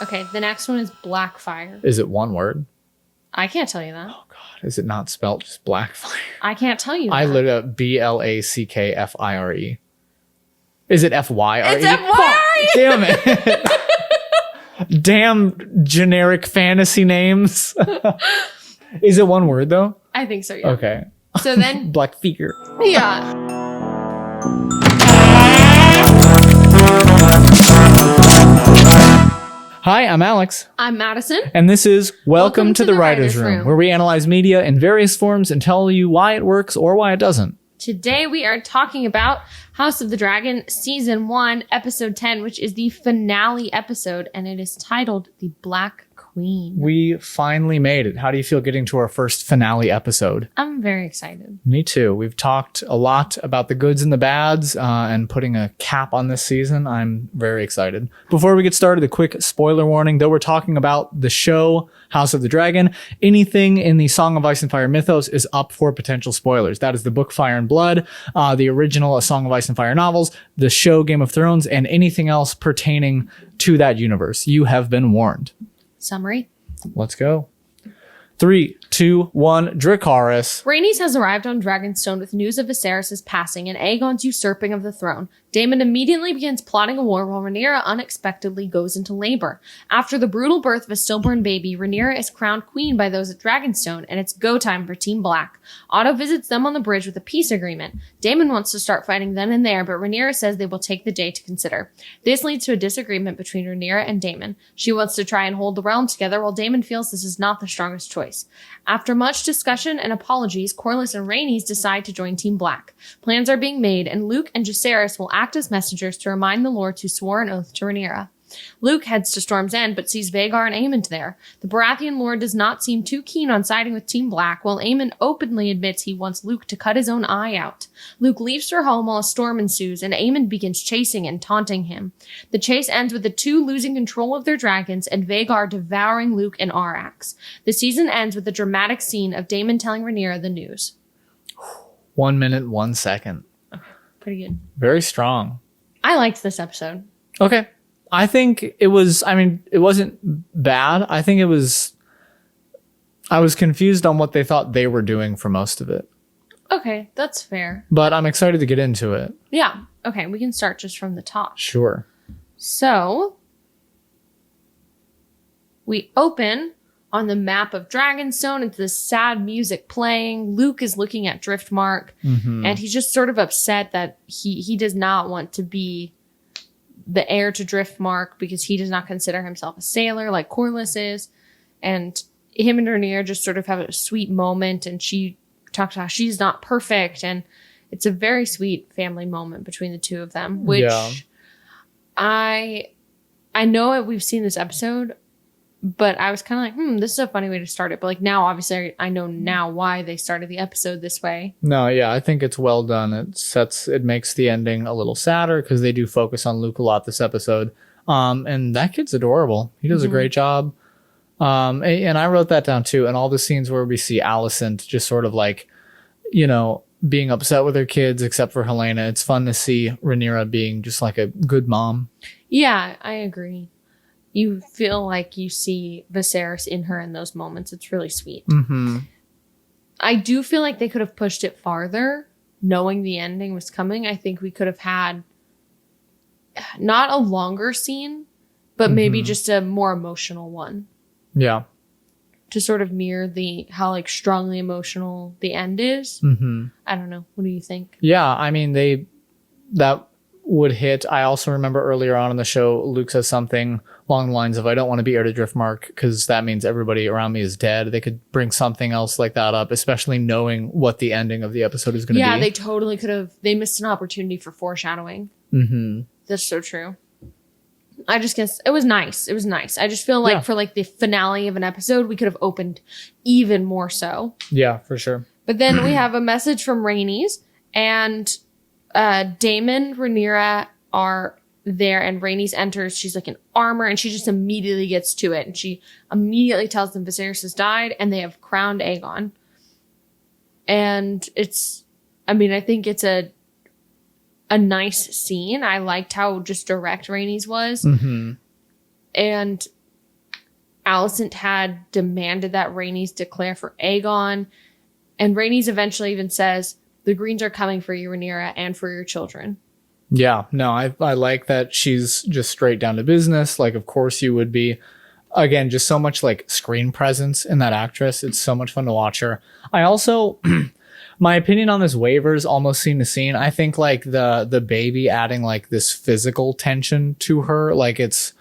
Okay, the next one is Blackfire. Is it one word? I can't tell you that. Oh, God. Is it not spelled just Blackfire? I can't tell you that. I literally Blackfire. Is it Fyre? It's F-Y-R-E! Damn it. Damn generic fantasy names. Is it one word, though? I think so, yeah. Okay. So then... Blackfire. Yeah. Hi, I'm Alex. I'm Madison. And this is Welcome to the Writer's Room, where we analyze media in various forms and tell you why it works or why it doesn't. Today we are talking about House of the Dragon Season 1, Episode 10, which is the finale episode, and it is titled The Black Queen. We finally made it. How do you feel getting to our first finale episode? I'm very excited. Me too. We've talked a lot about the goods and the bads and putting a cap on this season. I'm very excited. Before we get started, a quick spoiler warning. Though we're talking about the show House of the Dragon, anything in the Song of Ice and Fire mythos is up for potential spoilers. That is the book Fire and Blood, the original A Song of Ice and Fire novels, the show Game of Thrones, and anything else pertaining to that universe. You have been warned. Summary. Let's go. 3, 2, 1, Dracarys. Rhaenys has arrived on Dragonstone with news of Viserys' passing and Aegon's usurping of the throne. Daemon immediately begins plotting a war while Rhaenyra unexpectedly goes into labor. After the brutal birth of a stillborn baby, Rhaenyra is crowned queen by those at Dragonstone, and it's go time for Team Black. Otto visits them on the bridge with a peace agreement. Daemon wants to start fighting then and there, but Rhaenyra says they will take the day to consider. This leads to a disagreement between Rhaenyra and Daemon. She wants to try and hold the realm together, while Daemon feels this is not the strongest choice. After much discussion and apologies, Corlys and Rhaenys decide to join Team Black. Plans are being made, and Luke and Jacaerys will act as messengers to remind the Lords who swore an oath to Rhaenyra. Luke heads to Storm's End, but sees Vhagar and Aemond there. The Baratheon Lord does not seem too keen on siding with Team Black, while Aemond openly admits he wants Luke to cut his own eye out. Luke leaves for home while a storm ensues, and Aemond begins chasing and taunting him. The chase ends with the two losing control of their dragons, and Vhagar devouring Luke and Arrax. The season ends with a dramatic scene of Daemon telling Rhaenyra the news. 1 minute, 1 second. Pretty good. Very strong. I liked this episode. Okay. I think it was, it wasn't bad. I was confused on what they thought they were doing for most of it. Okay, that's fair. But I'm excited to get into it. Yeah. Okay, we can start just from the top. Sure. So, we open on the map of Dragonstone. It's this sad music playing. Luke is looking at Driftmark, and he's just sort of upset that he does not want to be the heir to Driftmark because he does not consider himself a sailor like Corlys is. And him and Rhaenyra just sort of have a sweet moment, and she talks about how she's not perfect, and it's a very sweet family moment between the two of them, which I know we've seen this episode, but I was kind of like, this is a funny way to start it. But like now, obviously, I know now why they started the episode this way. No, yeah, I think it's well done. It makes the ending a little sadder because they do focus on Luke a lot this episode. And that kid's adorable. He does a great job. And I wrote that down too. And all the scenes where we see Alicent just sort of like, being upset with her kids, except for Helena. It's fun to see Rhaenyra being just like a good mom. Yeah, I agree. You feel like you see Viserys in her in those moments. It's really sweet. Mm-hmm. I do feel like they could have pushed it farther, knowing the ending was coming. I think we could have had not a longer scene, but maybe just a more emotional one. Yeah. To sort of mirror how like strongly emotional the end is. Mm-hmm. I don't know. What do you think? Yeah, that would hit. I also remember earlier on in the show, Luke says something along the lines of, I don't want to be heir to Driftmark because that means everybody around me is dead. They could bring something else like that up, especially knowing what the ending of the episode is going to be. Yeah, they totally could have. They missed an opportunity for foreshadowing. Mm-hmm. That's so true. I just guess it was nice. It was nice. I just feel like for like the finale of an episode, we could have opened even more so. Yeah, for sure. But then we have a message from Rhaenys, and Daemon, Rhaenyra are there, and Rhaenys enters. She's like in armor, and she just immediately gets to it, and she immediately tells them Viserys has died, and they have crowned Aegon. And I think it's a nice scene. I liked how just direct Rhaenys was. Mm-hmm. And Alicent had demanded that Rhaenys declare for Aegon. And Rhaenys eventually even says, the Greens are coming for you, Rhaenyra, and for your children. Yeah, no, I like that she's just straight down to business. Like, of course you would be. Again, just so much like screen presence in that actress. It's so much fun to watch her. I also, my opinion on this waiver is almost scene to scene. I think like the baby adding like this physical tension to her, like it's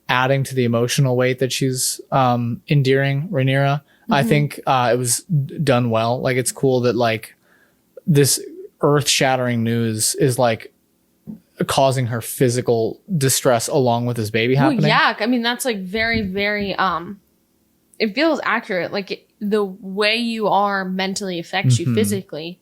adding to the emotional weight that she's endearing Rhaenyra. I think it was done well. Like it's cool that like this earth-shattering news is like causing her physical distress along with this baby happening. Well, yeah, I mean that's like very, very. It feels accurate. Like the way you are mentally affects you physically.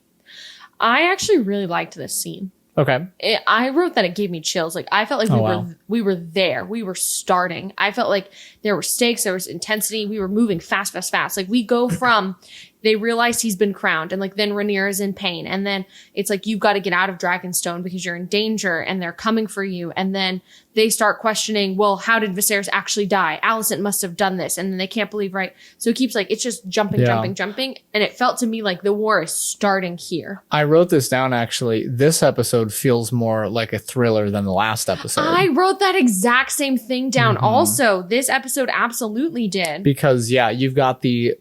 I actually really liked this scene. Okay. I wrote that it gave me chills. Like I felt like we were there. We were starting. I felt like there were stakes. There was intensity. We were moving fast. Like we go from they realize he's been crowned and like then Rhaenyra's in pain. And then it's like, you've got to get out of Dragonstone because you're in danger and they're coming for you. And then they start questioning, well, how did Viserys actually die? Alicent must have done this. And then they can't believe, right? So it keeps like, it's just jumping. And it felt to me like the war is starting here. I wrote this down actually. This episode feels more like a thriller than the last episode. I wrote that exact same thing down. Also, this episode absolutely did. Because yeah, you've got the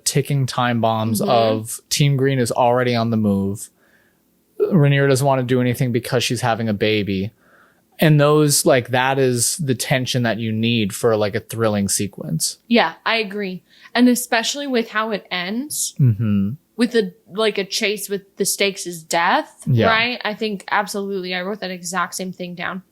ticking time bombs of Team Green is already on the move. Rhaenyra doesn't want to do anything because she's having a baby. And those, like, that is the tension that you need for like a thrilling sequence. Yeah, I agree. And especially with how it ends with a chase with the stakes is death, right? I think absolutely. I wrote that exact same thing down.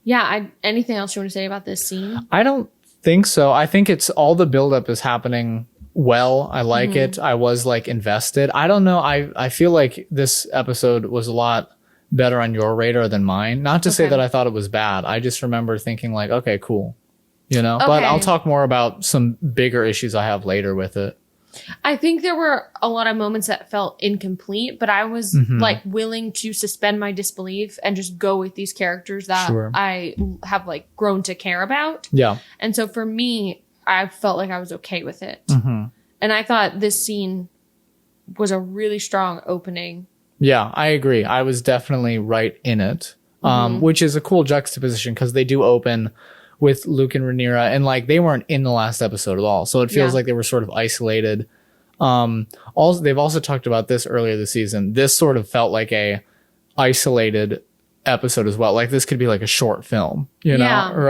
Yeah. Anything else you want to say about this scene? I don't think so. I think it's all the buildup is happening well. I like it. I was like invested. I don't know. I feel like this episode was a lot better on your radar than mine. Not to say that I thought it was bad. I just remember thinking like, okay, cool. You know, but I'll talk more about some bigger issues I have later with it. I think there were a lot of moments that felt incomplete, but I was like willing to suspend my disbelief and just go with these characters that I have like grown to care about. Yeah. And so for me, I felt like I was okay with it. And I thought this scene was a really strong opening. Yeah, I agree. I was definitely right in it, which is a cool juxtaposition because they do open with Luke and Rhaenyra, and like they weren't in the last episode at all. So it feels like they were sort of isolated. Also, they've also talked about this earlier this season. This sort of felt like a isolated episode as well. Like this could be like a short film, you know, or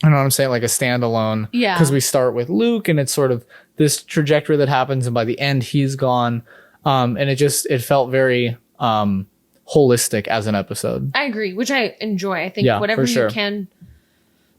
you know what I'm saying? Like a standalone. Yeah. Because we start with Luke and it's sort of this trajectory that happens. And by the end, he's gone. And it felt very holistic as an episode. I agree, which I enjoy. I think whatever you can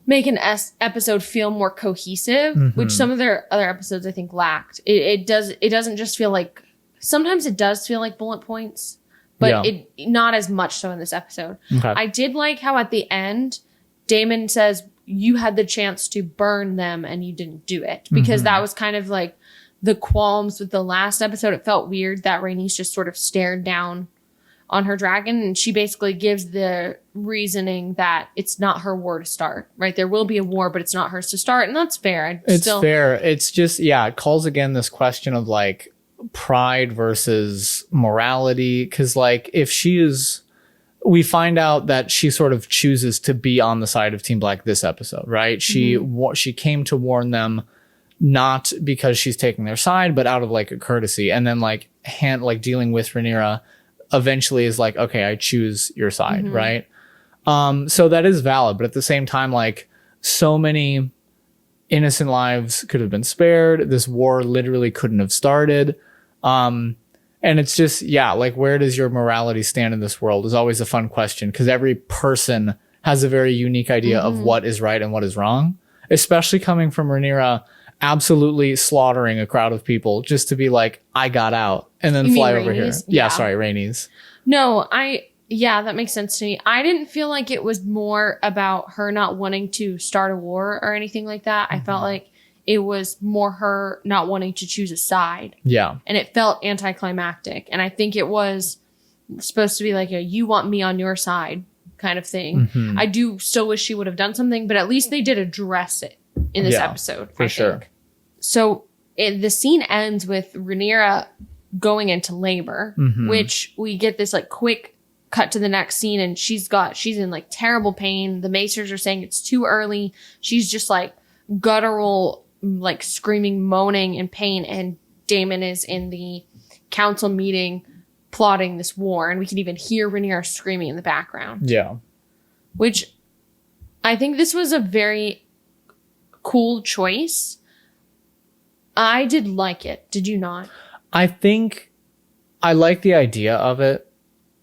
make an episode feel more cohesive, which some of their other episodes I think lacked. It doesn't just feel like, sometimes it does feel like bullet points, but it not as much so in this episode. Okay. I did like how at the end, Daemon says, you had the chance to burn them and you didn't do it, because that was kind of like the qualms with the last episode. It felt weird that Rhaenys just sort of stared down on her dragon, and she basically gives the reasoning that it's not her war to start, right? There will be a war, but it's not hers to start, and that's fair. It's fair. It's just, it calls again this question of like pride versus morality, because like if we find out that she sort of chooses to be on the side of Team Black this episode, right? She came to warn them, not because she's taking their side, but out of like a courtesy. And then like dealing with Rhaenyra eventually is like, okay, I choose your side, right? So that is valid. But at the same time, like so many innocent lives could have been spared. This war literally couldn't have started. And it's just, like, where does your morality stand in this world is always a fun question, because every person has a very unique idea of what is right and what is wrong, especially coming from Rhaenyra absolutely slaughtering a crowd of people just to be like, I got out, and then fly over here. Yeah, sorry, Rhaenys. No, that makes sense to me. I didn't feel like it was more about her not wanting to start a war or anything like that. I felt like it was more her not wanting to choose a side. Yeah. And it felt anticlimactic. And I think it was supposed to be like you want me on your side kind of thing. I do still wish she would have done something, but at least they did address it. in this episode. For sure. Think. So the scene ends with Rhaenyra going into labor, which we get this like quick cut to the next scene, and she's in like terrible pain. The maesters are saying it's too early. She's just like guttural, like screaming, moaning in pain, and Daemon is in the council meeting plotting this war, and we can even hear Rhaenyra screaming in the background. Yeah. Which I think this was a very cool choice. I did like it. Did you not? I think I like the idea of it.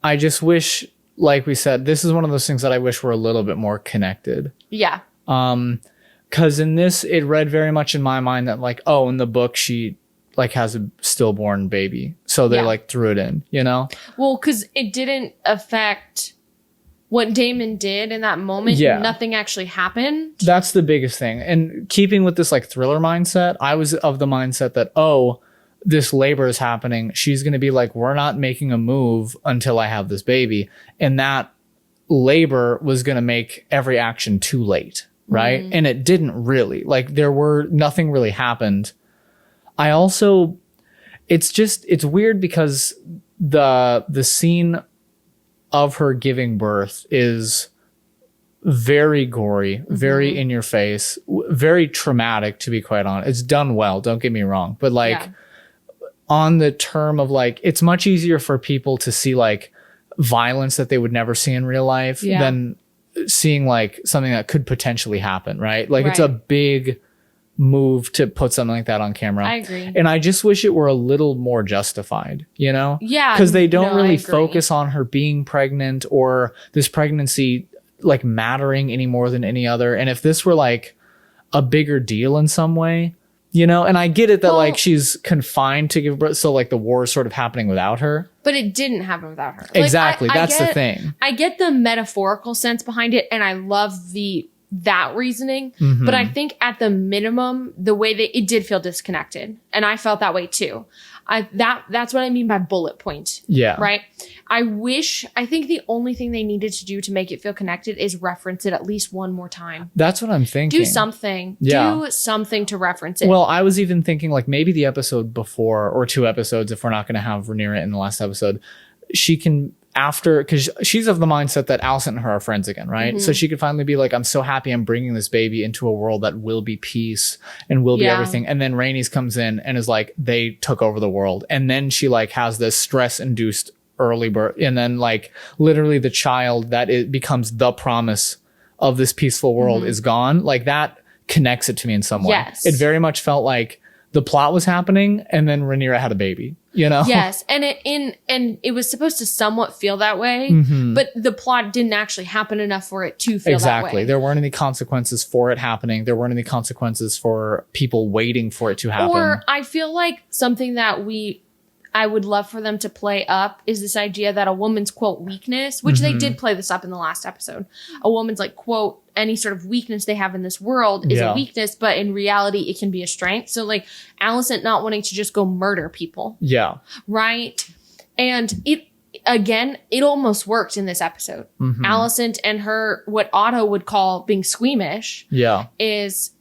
I just wish, like we said, this is one of those things that I wish were a little bit more connected. Yeah. Because in this, it read very much in my mind that like, oh, in the book, she like has a stillborn baby. So they like threw it in, you know? Well, because it didn't affect what Daemon did in that moment. Yeah. Nothing actually happened. That's the biggest thing. And keeping with this like thriller mindset, I was of the mindset that, oh, this labor is happening. She's going to be like, we're not making a move until I have this baby. And that labor was going to make every action too late. Right. And it didn't really. Like nothing really happened. I also, it's weird because the scene of her giving birth is very gory, very in your face, very traumatic, to be quite honest. It's done well, don't get me wrong. But like on the term of like, it's much easier for people to see like violence that they would never see in real life than seeing like something that could potentially happen, right? Like it's a big move to put something like that on camera. I agree. And I just wish it were a little more justified, you know? Yeah. Because they don't really focus on her being pregnant or this pregnancy like mattering any more than any other. And if this were like a bigger deal in some way, you know, and I get it that like she's confined to give birth. So like the war is sort of happening without her. But it didn't happen without her. Exactly. That's the thing. I get the metaphorical sense behind it. And I love that reasosoning. But I think at the minimum, the way that it did feel disconnected. And I felt that way too. That's what I mean by bullet point. Yeah. Right. I think the only thing they needed to do to make it feel connected is reference it at least one more time. That's what I'm thinking. Do something. Yeah. Do something to reference it. Well, I was even thinking like maybe the episode before or 2 episodes, if we're not going to have Rhaenyra in the last episode, she can because she's of the mindset that Alicent and her are friends again, right? So she could finally be like, I'm so happy I'm bringing this baby into a world that will be peace and will be everything. And then Rhaenys comes in and is like, they took over the world. And then she like has this stress-induced early birth. And then like literally the child that it becomes the promise of this peaceful world is gone. Like that connects it to me in some way. Yes. It very much felt like the plot was happening and then Rhaenyra had a baby, you know? Yes. And it was supposed to somewhat feel that way, but the plot didn't actually happen enough for it to feel that way. Exactly. There weren't any consequences for it happening. There weren't any consequences for people waiting for it to happen. Or I feel like something that I would love for them to play up is this idea that a woman's quote weakness, which they did play this up in the last episode. A woman's like quote, any sort of weakness they have in this world is a weakness, but in reality, it can be a strength. So like Alicent not wanting to just go murder people. Yeah. Right. And it almost worked in this episode. Alicent and her, what Otto would call being squeamish is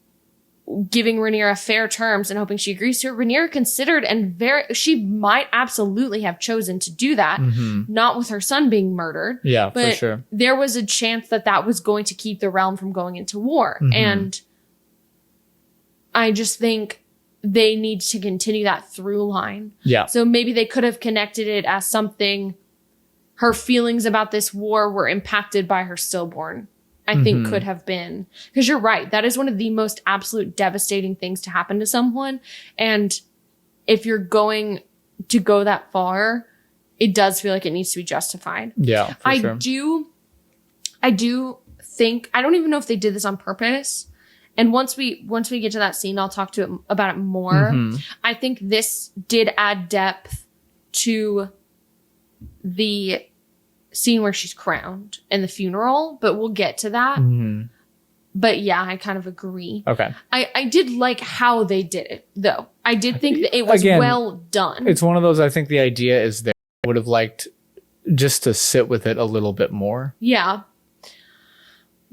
giving Rhaenyra fair terms and hoping she agrees to it. Rhaenyra considered she might absolutely have chosen to do that, not with her son being murdered. Yeah, but for sure. There was a chance that was going to keep the realm from going into war. And I just think they need to continue that through line. Yeah. So maybe they could have connected it as something, her feelings about this war were impacted by her stillborn. I think could have been. Because you're right. That is one of the most absolute devastating things to happen to someone. And if you're going to go that far, it does feel like it needs to be justified. Yeah, for sure. I do think, I don't even know if they did this on purpose. And once we get to that scene, I'll talk about it more. I think this did add depth to the scene where she's crowned and the funeral, but we'll get to that. But yeah, I kind of agree. Okay. I did like how they did it, though. I did think that it was well done. It's one of those, I think the idea is there. I would have liked just to sit with it a little bit more. Yeah.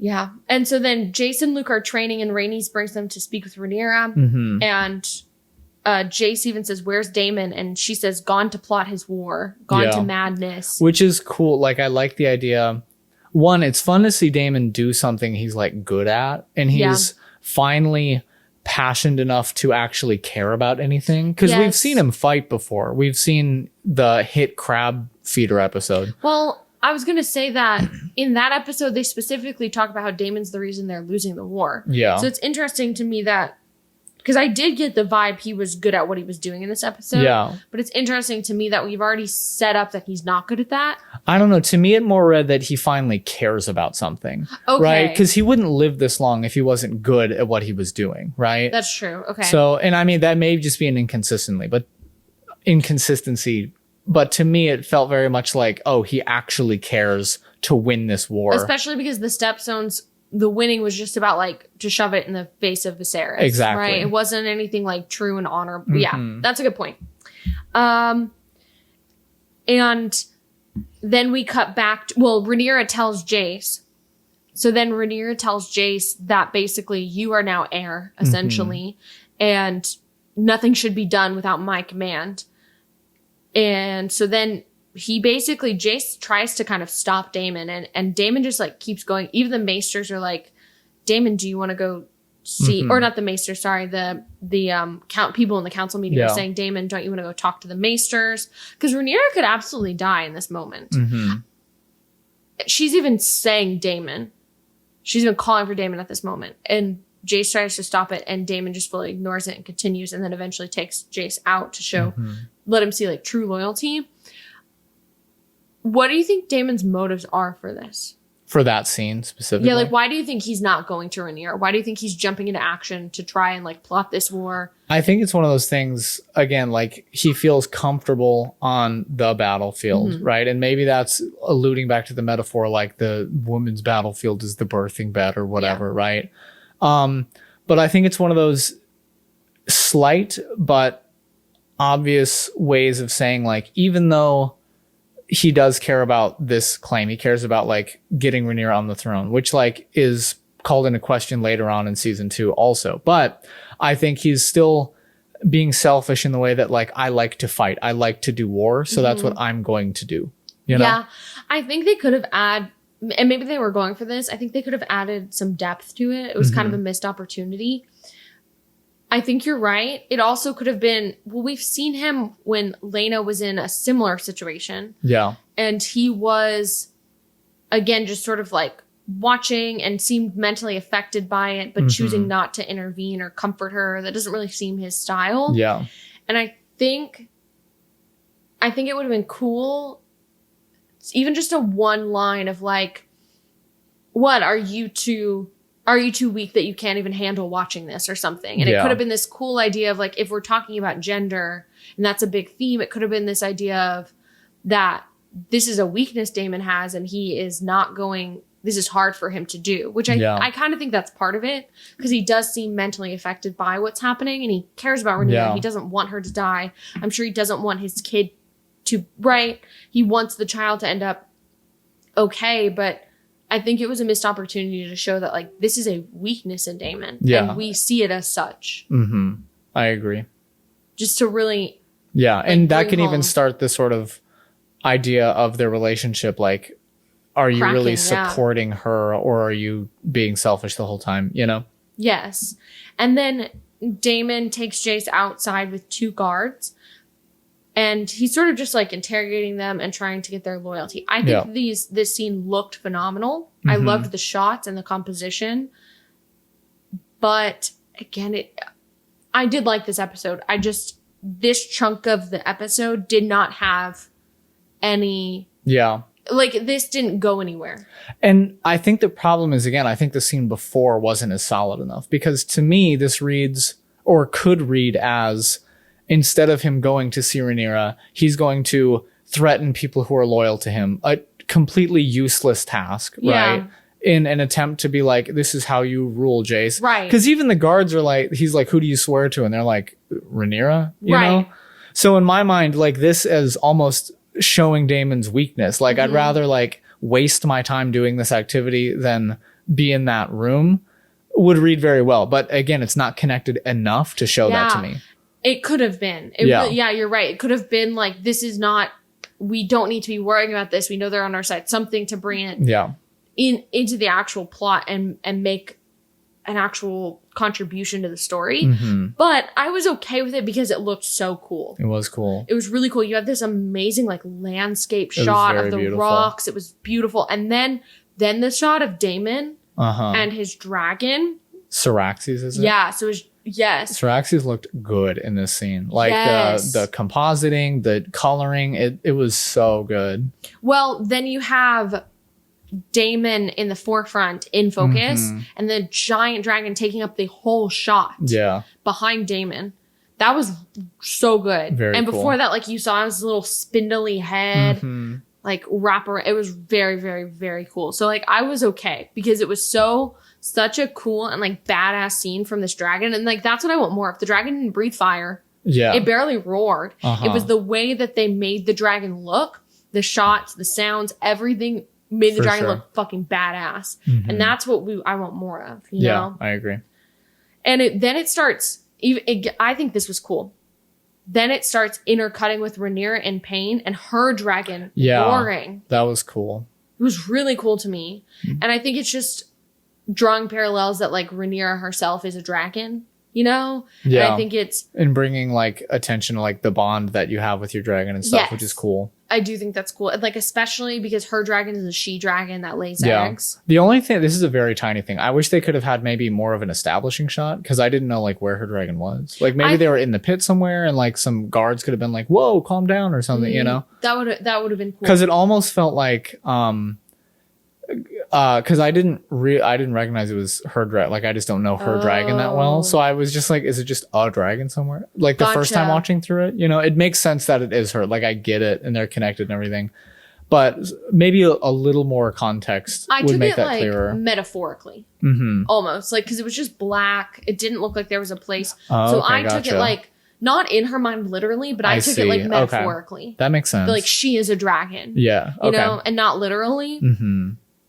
Yeah. And so then Jace and Luke are training and Rhaenys brings them to speak with Rhaenyra. And Jace even says, where's Daemon? And she says, gone to plot his war, gone to madness. Which is cool. Like, I like the idea. One, it's fun to see Daemon do something he's like good at. And he's finally passionate enough to actually care about anything. Because we've seen him fight before. We've seen the hit crab feeder episode. Well, I was going to say that in that episode, they specifically talk about how Daemon's the reason they're losing the war. Yeah. So it's interesting to me that, because I did get the vibe he was good at what he was doing in this episode. Yeah. But it's interesting to me that we've already set up that he's not good at that. I don't know. To me, it more read that he finally cares about something. Okay. Right? Because he wouldn't live this long if he wasn't good at what he was doing. Right? That's true. Okay. So, and I mean, that may just be an inconsistency. But to me, it felt very much like, oh, he actually cares to win this war. Especially because the Stepstones, the winning was just about like to shove it in the face of Viserys. Exactly. Right? It wasn't anything like true and honorable. Yeah, that's a good point. And then we cut back to, Rhaenyra tells Jace. So then Rhaenyra tells Jace that basically you are now heir, essentially. And nothing should be done without my command. And so then Jace tries to kind of stop Daemon and Daemon just like keeps going. Even the maesters are like, Daemon, do you want to go see, or not the maesters, sorry, the people in the council meeting are saying, Daemon, don't you want to go talk to the maesters? Because Rhaenyra could absolutely die in this moment. She's even saying Daemon. She's even calling for Daemon at this moment. And Jace tries to stop it and Daemon just fully ignores it and continues and then eventually takes Jace out to show, let him see like true loyalty. What do you think Daemon's motives are for this? For that scene specifically? Yeah, like why do you think he's not going to Rhaenyra? Why do you think he's jumping into action to try and like plot this war? I think it's one of those things, again, like he feels comfortable on the battlefield, right? And maybe that's alluding back to the metaphor, like the woman's battlefield is the birthing bed or whatever, right? But I think it's one of those slight but obvious ways of saying, like, even though he does care about this claim, he cares about like getting Rhaenyra on the throne, which like is called into question later on in season 2 also. But I think he's still being selfish in the way that like, I like to fight. I like to do war. So that's what I'm going to do. You know? Yeah. I think they could have added, and maybe they were going for this, I think they could have added some depth to it. It was kind of a missed opportunity. I think you're right. It also could have been, well, we've seen him when Lena was in a similar situation. Yeah. And he was, again, just sort of like watching and seemed mentally affected by it, but choosing not to intervene or comfort her. That doesn't really seem his style. Yeah. And I think it would have been cool, even just a one line of like, what, are you too weak that you can't even handle watching this or something? And it could have been this cool idea of like, if we're talking about gender and that's a big theme, it could have been this idea of that this is a weakness Daemon has and he is not going, this is hard for him to do, which I kind of think that's part of it because he does seem mentally affected by what's happening and he cares about Rhaenyra. Yeah. He doesn't want her to die. I'm sure he doesn't want his kid to, right? He wants the child to end up okay, but I think it was a missed opportunity to show that like this is a weakness in Daemon. Yeah. And we see it as such. I agree. Just to really like, and that can even start this sort of idea of their relationship, like, are you really supporting her or are you being selfish the whole time, you know? Yes. And then Daemon takes Jace outside with 2 guards. And he's sort of just like interrogating them and trying to get their loyalty. I think this scene looked phenomenal. I loved the shots and the composition. But again, I did like this episode. This chunk of the episode did not have any... Yeah. Like, this didn't go anywhere. And I think the problem is, again, I think the scene before wasn't as solid enough. Because to me, this reads, or could read as... Instead of him going to see Rhaenyra, he's going to threaten people who are loyal to him. A completely useless task, right? In an attempt to be like, this is how you rule, Jace. Right. Because even the guards are like, he's like, who do you swear to? And they're like, Rhaenyra, you know? So in my mind, like this is almost showing Daemon's weakness. Like I'd rather like waste my time doing this activity than be in that room would read very well. But again, it's not connected enough to show that to me. It could have been. Yeah, you're right. It could have been like, this is not, we don't need to be worrying about this. We know they're on our side. Something to bring it into the actual plot and make an actual contribution to the story. But I was okay with it because it looked so cool. It was cool. It was really cool. You have this amazing like landscape shot of the rocks. It was beautiful. And then the shot of Damon and his dragon. Syraxes, is it? Yeah. So it was, yes. Syraxes looked good in this scene. Like the compositing, the coloring, it was so good. Well, then you have Damon in the forefront in focus and the giant dragon taking up the whole shot behind Damon. That was so good. Very and before that, like you saw his little spindly head like wrap around. It was very, very, very cool. So like I was okay because it was such a cool and like badass scene from this dragon. And like that's what I want more of. The dragon didn't breathe fire. Yeah. It barely roared. It was the way that they made the dragon look, the shots, the sounds, everything made the dragon look fucking badass. And that's what I want more of, you know? I agree. And then it starts, I think this was cool. Then it starts intercutting with Rhaenyra in pain and her dragon roaring. That was cool. It was really cool to me. And I think it's just drawing parallels that like Rhaenyra herself is a dragon, you know? Yeah. And I think it's... And bringing like attention to like the bond that you have with your dragon and stuff, which is cool. I do think that's cool. Like, especially because her dragon is a she-dragon that lays eggs. The only thing, this is a very tiny thing. I wish they could have had maybe more of an establishing shot because I didn't know like where her dragon was. Like maybe they were in the pit somewhere and like some guards could have been like, whoa, calm down or something, you know? That would have been cool. Because it almost felt like, because I didn't recognize it was her dragon. Like I just don't know her dragon that well. So I was just like, is it just a dragon somewhere? Like the first time watching through it, you know, it makes sense that it is her. Like I get it and they're connected and everything. But maybe a little more context would make that clearer. Metaphorically, almost like because it was just black. It didn't look like there was a place. So I took it like not in her mind literally, but I took it like metaphorically. Okay. That makes sense. Like she is a dragon. Yeah, you know, and not literally.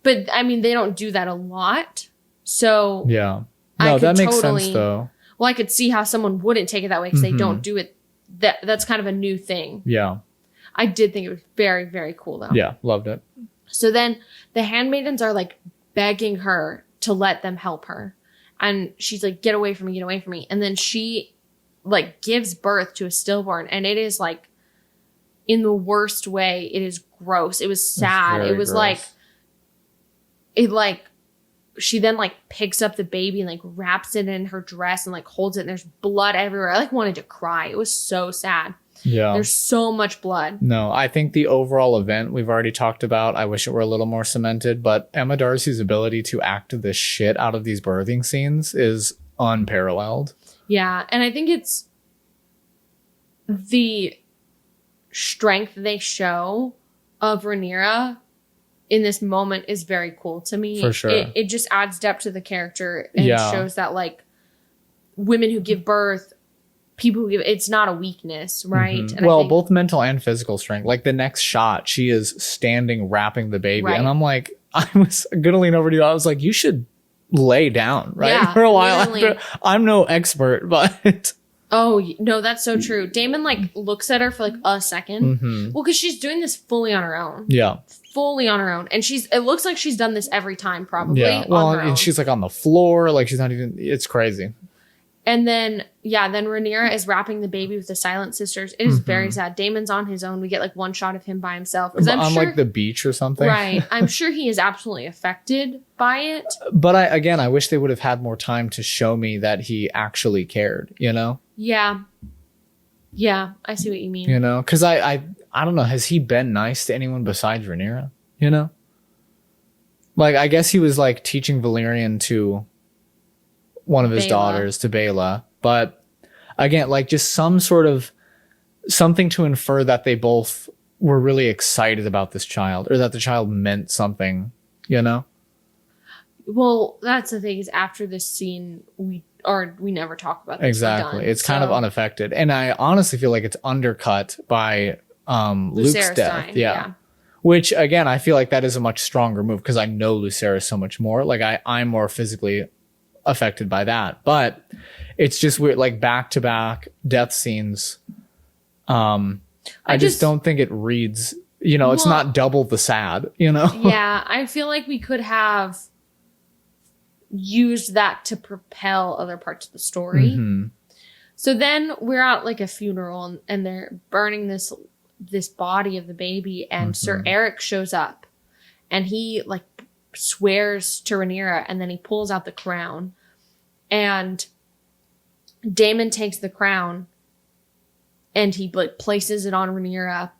But I mean, they don't do that a lot. So yeah, no, that makes sense though. Well, I could see how someone wouldn't take it that way because they don't do it. That's kind of a new thing. Yeah, I did think it was very, very cool though. Yeah, loved it. So then the handmaidens are like begging her to let them help her, and she's like, "Get away from me! Get away from me!" And then she like gives birth to a stillborn, and it is like in the worst way. It is gross. It was sad. It was gross. She then like picks up the baby and like wraps it in her dress and like holds it and there's blood everywhere. I like wanted to cry. It was so sad. Yeah. There's so much blood. No, I think the overall event we've already talked about. I wish it were a little more cemented, but Emma Darcy's ability to act the shit out of these birthing scenes is unparalleled. Yeah. And I think it's the strength they show of Rhaenyra in this moment is very cool to me. For sure. It just adds depth to the character and shows that like women who give birth, people who give, it's not a weakness, right? And well, both mental and physical strength. Like the next shot, she is standing wrapping the baby. Right. And I'm like, I was going to lean over to you. I was like, you should lay down, right? Yeah, for a while. After. I'm no expert, but... Oh, no, that's so true. Damon, like, looks at her for, like, a second. Well, because she's doing this fully on her own. Yeah. Fully on her own. And it looks like she's done this every time, probably. Yeah. Well, and she's, like, on the floor. Like, she's not even... It's crazy. And then, then Rhaenyra is wrapping the baby with the Silent Sisters. It is very sad. Damon's on his own. We get, like, one shot of him by himself. On, like, the beach or something. Right. I'm sure he is absolutely affected by it. But, I wish they would have had more time to show me that he actually cared, you know? Yeah. Yeah, I see what you mean. You know, because I don't know. Has he been nice to anyone besides Rhaenyra? You know? Like, I guess he was, like, teaching Valyrian to one of his daughters, to Baela. But, again, like, just some sort of something to infer that they both were really excited about this child or that the child meant something, you know? Well, that's the thing is after this scene, we never talk about this. Exactly. It's kind of unaffected. And I honestly feel like it's undercut by Luke's death. Yeah. Which, again, I feel like that is a much stronger move because I know Lucerys so much more. Like, I'm more physically affected by that. But it's just weird, like, back-to-back death scenes. I just don't think it reads, it's not double the sad, Yeah, I feel like we could have used that to propel other parts of the story. Mm-hmm. So then we're at like a funeral and they're burning this body of the baby, and Sir Eric shows up and he like swears to Rhaenyra, and then he pulls out the crown, and Daemon takes the crown and he like places it on Rhaenyra,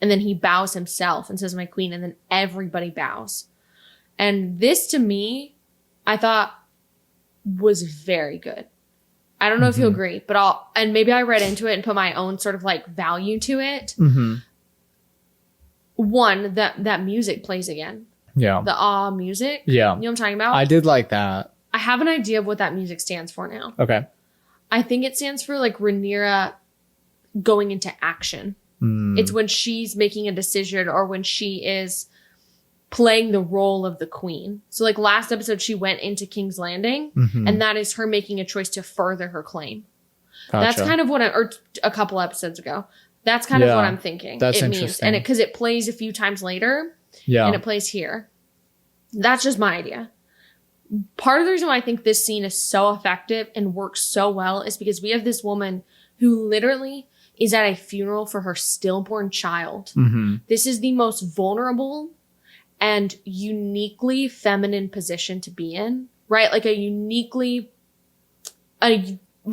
and then he bows himself and says, "My queen," and then everybody bows. And this, to me, I thought was very good. I don't know if you agree, but maybe I read into it and put my own sort of like value to it. Mm-hmm. One, that music plays again. Yeah. The music. Yeah. You know what I'm talking about? I did like that. I have an idea of what that music stands for now. Okay. I think it stands for like Rhaenyra going into action. It's when she's making a decision or when she is playing the role of the queen. So like last episode, she went into King's Landing, and that is her making a choice to further her claim. Gotcha. That's kind of what or a couple episodes ago. That's kind of what I'm thinking. That's it interesting. means. And because it plays a few times later, yeah, and it plays here. That's just my idea. Part of the reason why I think this scene is so effective and works so well is because we have this woman who literally is at a funeral for her stillborn child. This is the most vulnerable and uniquely feminine position to be in, right? Like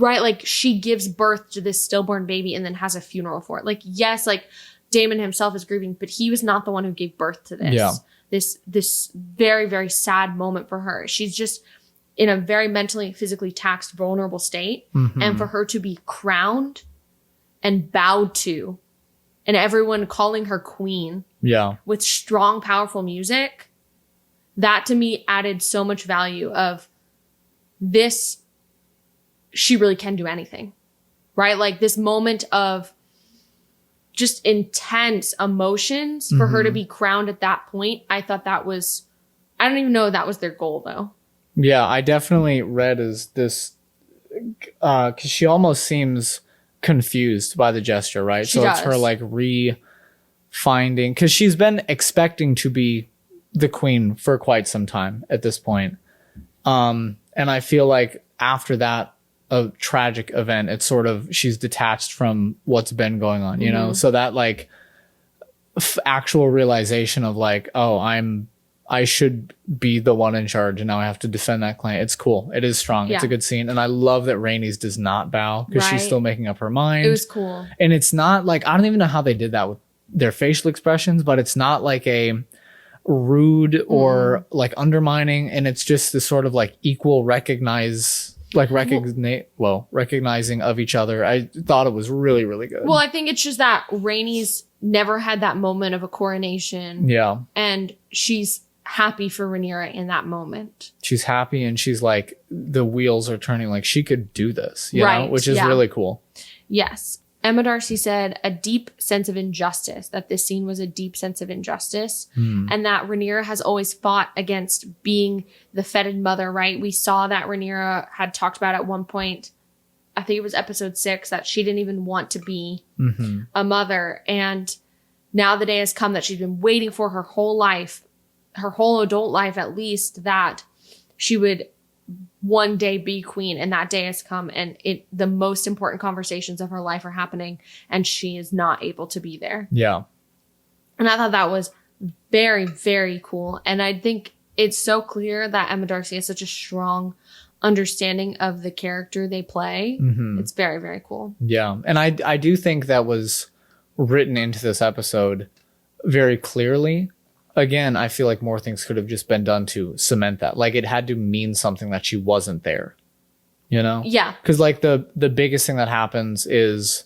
like she gives birth to this stillborn baby and then has a funeral for it. Like, yes, like Daemon himself is grieving, but he was not the one who gave birth to this. Yeah. This very, very sad moment for her. She's just in a very mentally, physically taxed, vulnerable state. And for her to be crowned and bowed to, and everyone calling her queen, with strong, powerful music, that to me added so much value of this. She really can do anything, right? Like this moment of just intense emotions for her to be crowned at that point. I thought that was, I don't even know if that was their goal though. Yeah, I definitely read as this, cause she almost seems confused by the gesture, right? She does. It's her like finding, because she's been expecting to be the queen for quite some time at this point. And I feel like after that a tragic event, it's sort of she's detached from what's been going on, you know? So that like actual realization of like, oh, I should be the one in charge and now I have to defend that claim. It's cool. It is strong. Yeah. It's a good scene. And I love that Rhaenys does not bow because she's still making up her mind. It was cool. And it's not like, I don't even know how they did that with their facial expressions, but it's not like a rude or like undermining. And it's just this sort of like equal recognizing of each other. I thought it was really, really good. Well, I think it's just that Rhaenys never had that moment of a coronation. Yeah. And she's happy for Rhaenyra in that moment. She's happy and she's like, the wheels are turning, like she could do this, you know, which is really cool. Yes. Emma Darcy said a deep sense of injustice, that this scene was a deep sense of injustice, and that Rhaenyra has always fought against being the feted mother, right? We saw that Rhaenyra had talked about at one point, I think it was episode 6, that she didn't even want to be a mother. And now the day has come that she's been waiting for her whole life, her whole adult life at least, that she would one day be queen, and that day has come, and the most important conversations of her life are happening and she is not able to be there. Yeah. And I thought that was very, very cool. And I think it's so clear that Emma Darcy has such a strong understanding of the character they play. It's very, very cool. Yeah. And I do think that was written into this episode very clearly. Again, I feel like more things could have just been done to cement that. Like it had to mean something that she wasn't there, you know? Yeah. Because like the biggest thing that happens is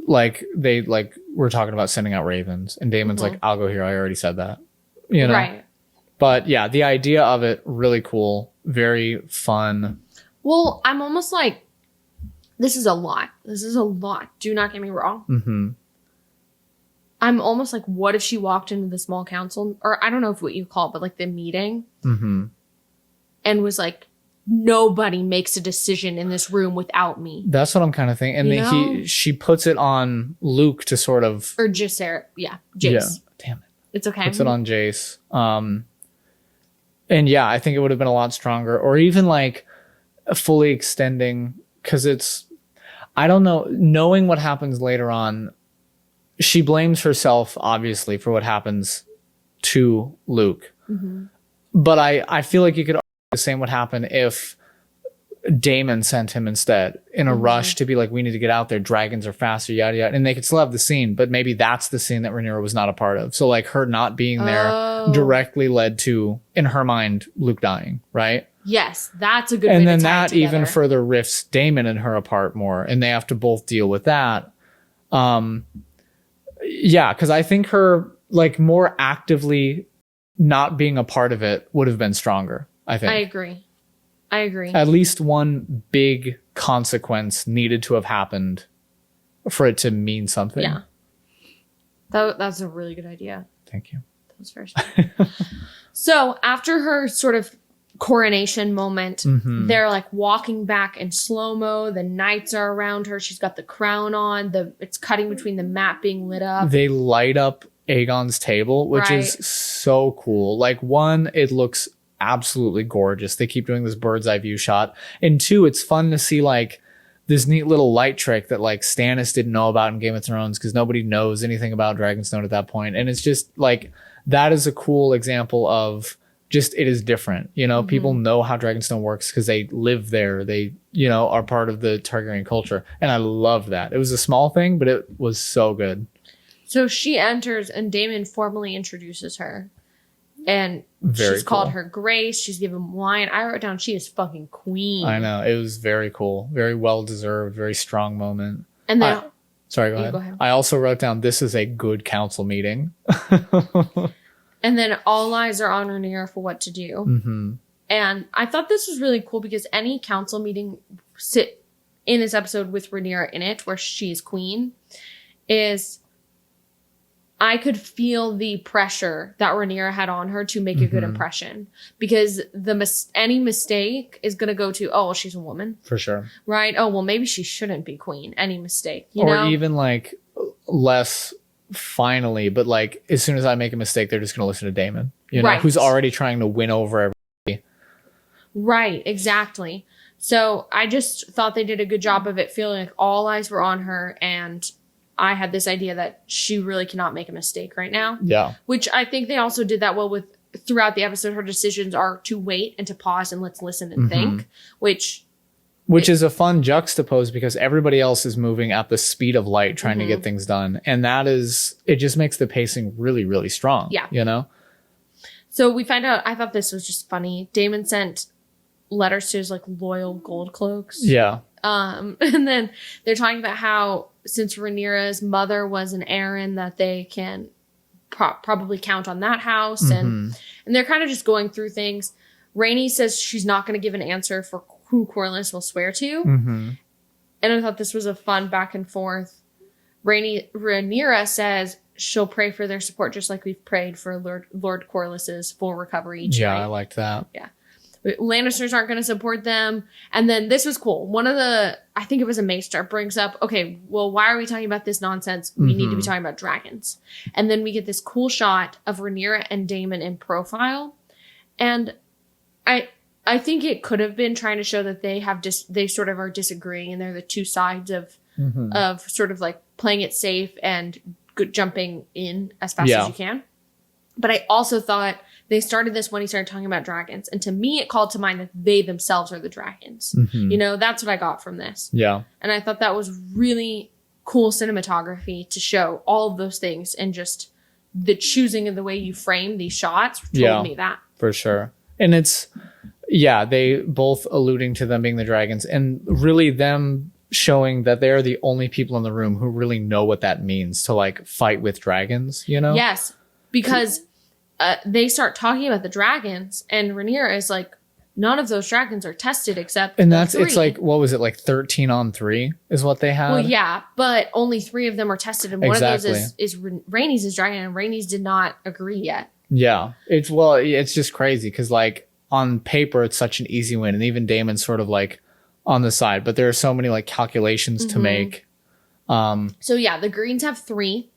like we're talking about sending out ravens, and Daemon's like, I'll go here. I already said that, you know? Right. But yeah, the idea of it, really cool, very fun. Well, I'm almost like, this is a lot. Do not get me wrong. I'm almost like, what if she walked into the small council, or I don't know if what you call it, but like the meeting, and was like, nobody makes a decision in this room without me. That's what I'm kind of thinking. And You know? she puts it on Luke to sort of, Or just Sarah. Yeah. Jace. yeah, damn it. It's okay. Puts it on Jace. And yeah, I think it would have been a lot stronger, or even like fully extending, because I don't know, knowing what happens later on, she blames herself obviously for what happens to Luke. But I feel like you could argue the same would happen if Damon sent him instead in a rush to be like, we need to get out there, dragons are faster, yada yada, and they could still have the scene, but maybe that's the scene that Rhaenyra was not a part of. So like her not being there directly led to, in her mind, Luke dying, right? Yes, that's a good way And to then tie it that even together. further rifts Damon and her apart more, and they have to both deal with that. Yeah, because I think her like more actively not being a part of it would have been stronger. I think. I agree. At least one big consequence needed to have happened for it to mean something. Yeah. That's a really good idea. Thank you. That was very smart. So after her sort of coronation moment, they're like walking back in slow-mo. The knights are around her. She's got the crown on. It's cutting between the map being lit up. They light up Aegon's table, which Right. is so cool. Like, one, it looks absolutely gorgeous. They keep doing this bird's eye view shot. And two, it's fun to see like this neat little light trick that like Stannis didn't know about in Game of Thrones, because nobody knows anything about Dragonstone at that point. And it's just like, that is a cool example of just, it is different. You know, people know how Dragonstone works because they live there. They, you know, are part of the Targaryen culture. And I love that. It was a small thing, but it was so good. So she enters and Daemon formally introduces her. And Very she's called cool. her Grace. She's given wine. I wrote down she is fucking queen. I know. It was very cool. Very well deserved. Very strong moment. And then Sorry, go You ahead. go ahead. I also wrote down, this is a good council meeting. and then all eyes are on Rhaenyra for what to do. And I thought this was really cool because any council meeting sit in this episode with Rhaenyra in it, where she's queen, is I could feel the pressure that Rhaenyra had on her to make a good impression, because any mistake is going to go to, oh, well, she's a woman, For sure. right? Oh, well, maybe she shouldn't be queen. Any mistake, you Or know? even like less finally, but like as soon as I make a mistake, they're just going to listen to Damon, you know, Right. who's already trying to win over everybody. Right, exactly. So I just thought they did a good job of it feeling like all eyes were on her, and I had this idea that she really cannot make a mistake right now, Yeah. which I think they also did that well with throughout the episode. Her decisions are to wait and to pause and let's listen and think, which is a fun juxtapose, because everybody else is moving at the speed of light trying to get things done. And it just makes the pacing really, really strong. Yeah. You know? So we find out, I thought this was just funny. Damon sent letters to his like loyal gold cloaks. Yeah. And then they're talking about how since Rhaenyra's mother was an Aaron, that they can probably count on that house. And they're kind of just going through things. Rhaenys says she's not going to give an answer for who Corlys will swear to. And I thought this was a fun back and forth. Rhaenyra says she'll pray for their support, just like we've prayed for Lord Corlys's full recovery each Yeah, night. I liked that. Yeah. Lannisters aren't going to support them. And then this was cool. One of the, I think it was a Maester, brings up, okay, well, why are we talking about this nonsense? We need to be talking about dragons. And then we get this cool shot of Rhaenyra and Daemon in profile. And I think it could have been trying to show that they sort of are disagreeing, and they're the two sides of sort of like playing it safe and jumping in as fast as you can. But I also thought they started this when he started talking about dragons. And to me, it called to mind that they themselves are the dragons. You know, that's what I got from this. Yeah. And I thought that was really cool cinematography to show all of those things, and just the choosing of the way you frame these shots told me that. For sure. And they both alluding to them being the dragons, and really them showing that they're the only people in the room who really know what that means to like fight with dragons, you know? Yes, because they start talking about the dragons, and Rhaenyra is like, none of those dragons are tested except And the 3. it's like, what was it, like 13 on 3 is what they had? Well, yeah, but only 3 of them are tested, and one of those is Rhaenys' dragon, and Rhaenys did not agree yet. Yeah. It's just crazy because, like, on paper, it's such an easy win. And even Daemon's sort of, like, on the side. But there are so many, like, calculations to make. So, yeah, the Greens have 3.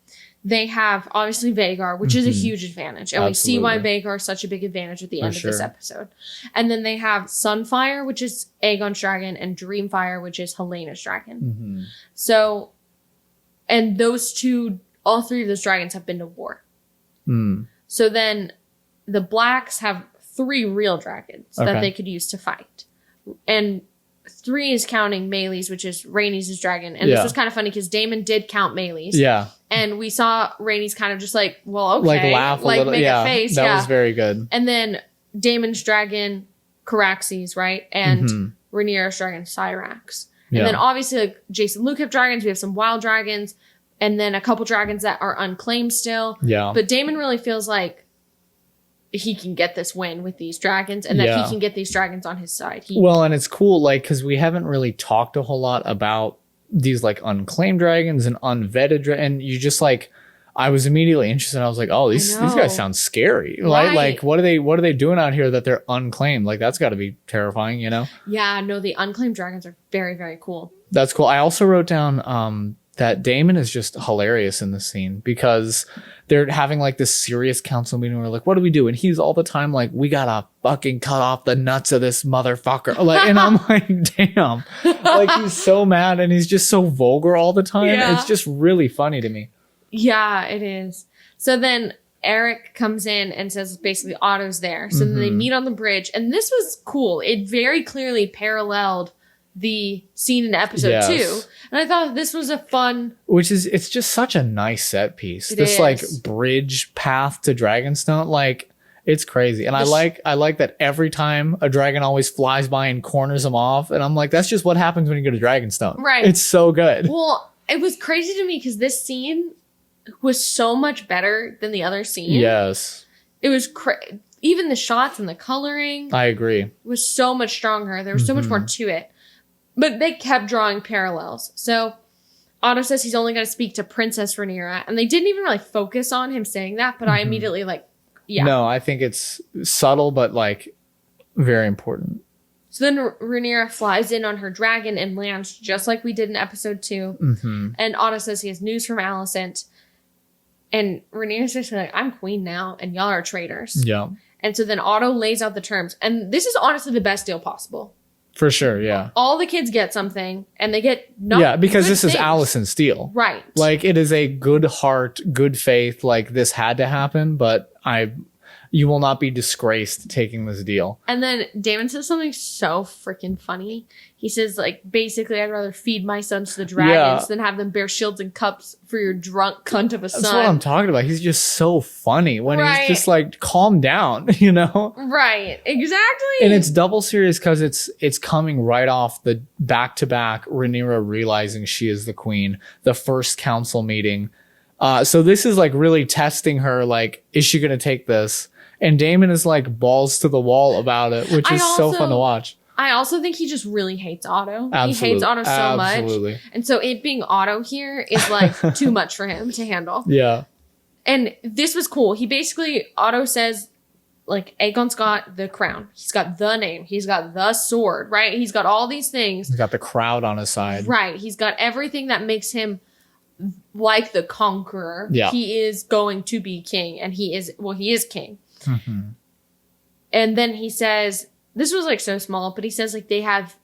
They have, obviously, Vhagar, which is a huge advantage. And we see why Vhagar is such a big advantage at the end of this episode. And then they have Sunfire, which is Aegon's dragon, and Dreamfire, which is Helena's dragon. So, and those 2, all 3 of those dragons have been to war. So then the Blacks have 3 real dragons that they could use to fight. And 3 is counting Meleys, which is Rhaenys' dragon. And this was kind of funny because Daemon did count Meleys. Yeah. And we saw Rhaenys kind of just like, well, okay. Like laugh a little. Make a face. That was very good. And then Daemon's dragon, Caraxes, right? And Rhaenyra's dragon, Syrax. And then obviously like Jason Luke have dragons. We have some wild dragons. And then a couple dragons that are unclaimed still. Yeah. But Daemon really feels like he can get this win with these dragons and that he can get these dragons on his side. Well, and it's cool, like, because we haven't really talked a whole lot about these, like, unclaimed dragons and unvetted and you just, like, I was immediately interested. I was like, oh, these guys sound scary. Right. Like, what are they doing out here that they're unclaimed? Like, that's got to be terrifying, you know? Yeah, no, the unclaimed dragons are very, very cool. That's cool. I also wrote down that Daemon is just hilarious in this scene because they're having like this serious council meeting where like, what do we do? And he's all the time like, we gotta fucking cut off the nuts of this motherfucker. Like, and I'm like, damn, like he's so mad and he's just so vulgar all the time. Yeah. It's just really funny to me. Yeah, it is. So then Eric comes in and says basically Otto's there. So then they meet on the bridge, and this was cool. It very clearly paralleled the scene in episode 2. And I thought this was a fun... it's just such a nice set piece. This like bridge path to Dragonstone, like it's crazy. And I like that every time a dragon always flies by and corners them off. And I'm like, that's just what happens when you go to Dragonstone. Right. It's so good. Well, it was crazy to me because this scene was so much better than the other scene. Yes. It was even the shots and the coloring. I agree. Was so much stronger. There was so much more to it. But they kept drawing parallels. So Otto says he's only going to speak to Princess Rhaenyra. And they didn't even really focus on him saying that. But I immediately No, I think it's subtle, but like very important. So then Rhaenyra flies in on her dragon and lands just like we did in episode 2. And Otto says he has news from Alicent. And Rhaenyra's just like, I'm queen now and y'all are traitors. Yeah. And so then Otto lays out the terms. And this is honestly the best deal possible. For sure, yeah. All the kids get something, and they get because this is Alicent's deal. Right. Like, it is a good heart, good faith, like, this had to happen, but you will not be disgraced taking this deal. And then Daemon says something so freaking funny. He says, like, basically, I'd rather feed my sons to the dragons than have them bear shields and cups for your drunk cunt of a son. That's what I'm talking about. He's just so funny when he's just like, calm down, you know? Right. Exactly. And it's double serious because it's coming right off the back-to-back Rhaenyra realizing she is the queen, the first council meeting. So this is like really testing her, like, is she going to take this? And Daemon is like balls to the wall about it, which is so fun to watch. I also think he just really hates Otto. He hates Otto so much. And so it being Otto here is like too much for him to handle. Yeah. And this was cool. Otto says, like, Aegon's got the crown. He's got the name. He's got the sword, right? He's got all these things. He's got the crowd on his side. Right. He's got everything that makes him like the conqueror. Yeah. He is going to be king. And he is king. And then he says, this was like so small, but he says like they have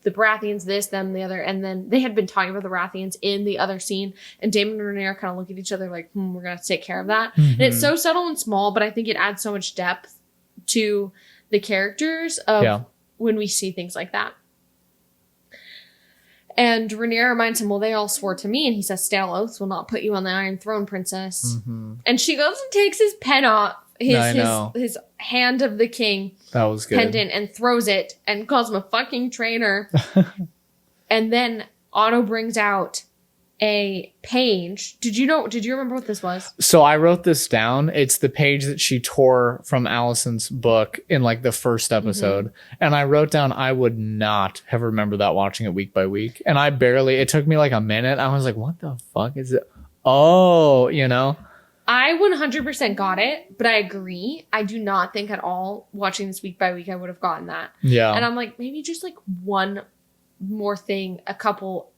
the Baratheons, this, them, the other, and then they had been talking about the Baratheons in the other scene, and Daemon and Rhaenyra kind of look at each other like, we're gonna take care of that. And it's so subtle and small, but I think it adds so much depth to the characters of when we see things like that. And Rhaenyra reminds him, well, they all swore to me. And he says, stale oaths will not put you on the Iron Throne, princess. And she goes and takes his pen off, his hand of the king. That was good. Pendant, and throws it and calls him a fucking traitor. And then Otto brings out a page. Did you remember what this was? So I wrote this down. It's the page that she tore from Allison's book in like the first episode. And I wrote down, I would not have remembered that watching it week by week. And it took me like a minute. I was like, what the fuck is it? Oh, you know? I 100% got it, but I agree. I do not think at all watching this week by week I would have gotten that. Yeah. And I'm like, maybe just like one more thing a couple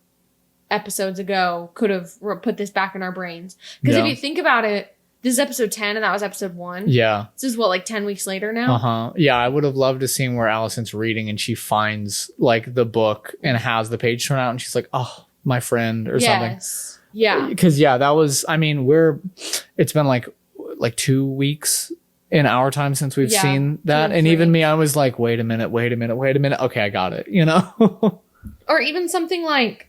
episodes ago could have put this back in our brains. Because if you think about it, this is episode 10 and that was episode 1. Yeah. This is what, like 10 weeks later now? Uh-huh. Yeah, I would have loved to see where Allison's reading and she finds like the book and has the page torn out and she's like, oh, my friend or something. Yeah. Because that was, I mean, it's been like 2 weeks in our time since we've seen that. And even me, I was like, wait a minute. Okay, I got it, you know? Or even something like,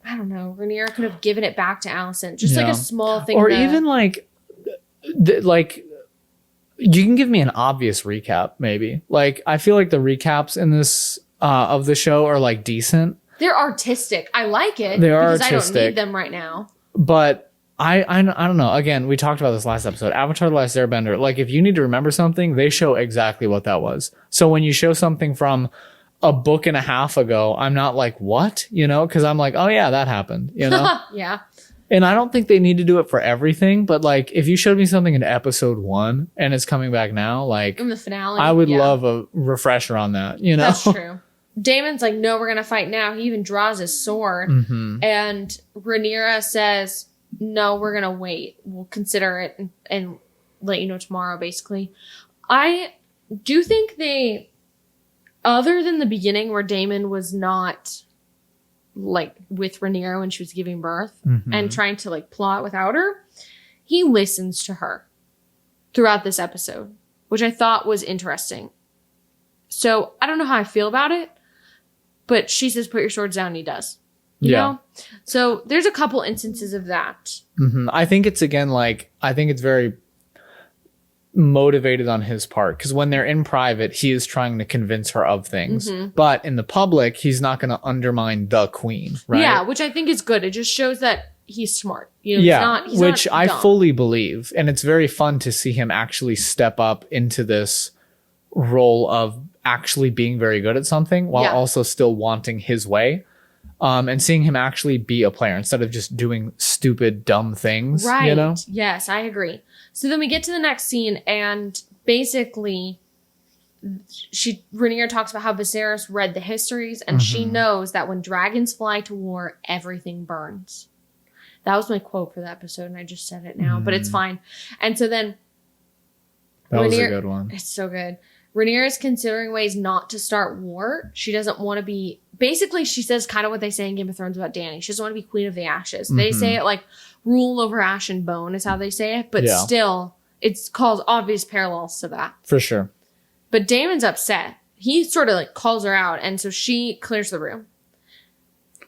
I don't know, Rhaenyra could have given it back to Allison. Just like a small thing. Or even like you can give me an obvious recap, maybe. Like, I feel like the recaps in this of the show are like decent. They're artistic. I like it. They are because artistic. I don't need them right now. But I don't know. Again, we talked about this last episode. Avatar: The Last Airbender. Like, if you need to remember something, they show exactly what that was. So when you show something from a book and a half ago, I'm not like, what? You know, because I'm like, oh yeah, that happened, you know? Yeah. And I don't think they need to do it for everything, but like, if you showed me something in episode 1 and it's coming back now, like, in the finale, I would love a refresher on that, you know? That's true. Damon's like, no, we're going to fight now. He even draws his sword. And Rhaenyra says, no, we're going to wait. We'll consider it and let you know tomorrow, basically. I do think other than the beginning where Daemon was not like with Rhaenyra when she was giving birth and trying to like plot without her, he listens to her throughout this episode, which I thought was interesting. So I don't know how I feel about it, but she says, put your swords down, and he does. You know? So there's a couple instances of that. I think it's, again, like, I think it's very motivated on his part, because when they're in private, he is trying to convince her of things. But in the public, he's not going to undermine the queen, right? Yeah, which I think is good. It just shows that he's smart. You know, he's which not I dumb. fully believe. And it's very fun to see him actually step up into this role of actually being very good at something while also still wanting his way. And seeing him actually be a player instead of just doing stupid, dumb things. Right. You know? Yes, I agree. So then we get to the next scene, and basically, Rhaenyra talks about how Viserys read the histories, and she knows that when dragons fly to war, everything burns. That was my quote for the episode, and I just said it now, but it's fine. And so then that was a good one. It's so good. Rhaenyra is considering ways not to start war. She doesn't want to be... Basically, she says kind of what they say in Game of Thrones about Dany. She doesn't want to be Queen of the Ashes. They say it like rule over ash and bone is how they say it. But still, it's calls obvious parallels to that. For sure. But Damon's upset. He sort of like calls her out. And so she clears the room.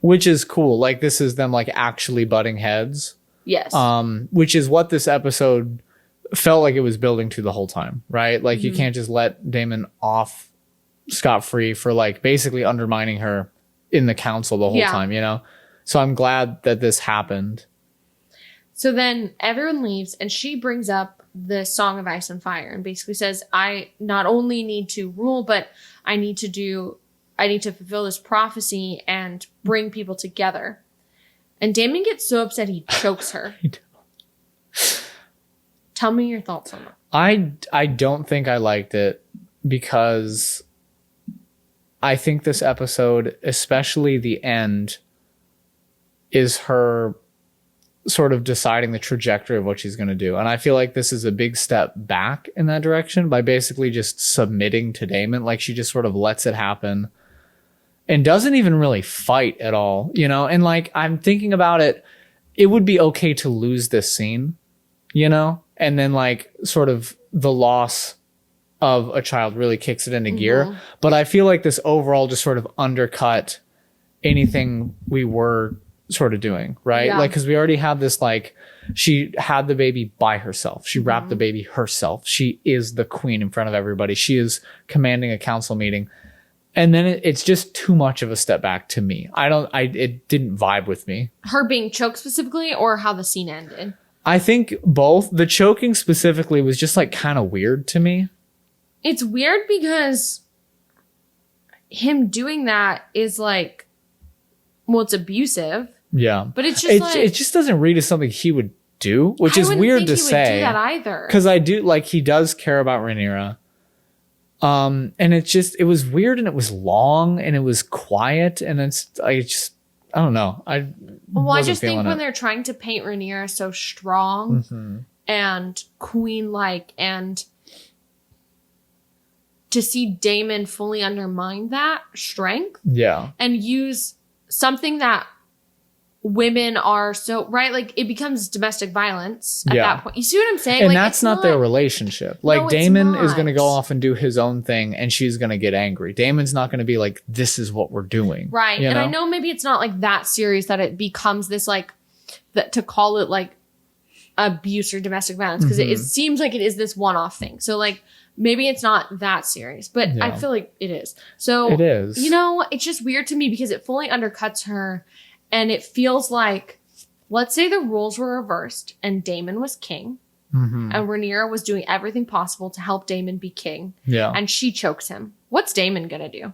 Which is cool. Like, this is them like actually butting heads. Yes. Which is what this episode felt like it was building to the whole time, right? Like, you can't just let Daemon off scot-free for like basically undermining her in the council the whole time, you know? So I'm glad that this happened. So then everyone leaves, and she brings up the Song of Ice and Fire and basically says, I not only need to rule, but I need to fulfill this prophecy and bring people together. And Daemon gets so upset he chokes her. Tell me your thoughts on that. I don't think I liked it, because I think this episode, especially the end, is her sort of deciding the trajectory of what she's going to do. And I feel like this is a big step back in that direction by basically just submitting to Daemon. Like, she just sort of lets it happen and doesn't even really fight at all, you know? And like, I'm thinking about it, it would be okay to lose this scene, you know? And then like sort of the loss of a child really kicks it into gear. But I feel like this overall just sort of undercut anything we were sort of doing, right? Yeah. Like, because we already had this, like, she had the baby by herself. She wrapped the baby herself. She is the queen in front of everybody. She is commanding a council meeting. And then it's just too much of a step back to me. It didn't vibe with me. Her being choked specifically, or how the scene ended? I think both. The choking specifically was just like kind of weird to me. It's weird because him doing that is like, well, it's abusive. Yeah. But it's just it just doesn't read as something he would do, which is weird to say. I wouldn't think he would do that either. Because I do, like, he does care about Rhaenyra. And it was weird, and it was long, and it was quiet, and I don't know. I just think when they're trying to paint Rhaenyra so strong and queen-like, and to see Daemon fully undermine that strength, and use something that women are so, right? Like, it becomes domestic violence at that point. You see what I'm saying? And like, that's not their relationship. Like, no, Daemon is going to go off and do his own thing, and she's going to get angry. Daemon's not going to be like, this is what we're doing. Right. And I know maybe it's not like that serious that it becomes this, like, that to call it like abuse or domestic violence, because it seems like it is this one-off thing. So, like, maybe it's not that serious, but I feel like it is. So, it is. You know, it's just weird to me because it fully undercuts her. And it feels like, let's say the roles were reversed and Daemon was king and Rhaenyra was doing everything possible to help Daemon be king. Yeah. And she chokes him. What's Daemon going to do?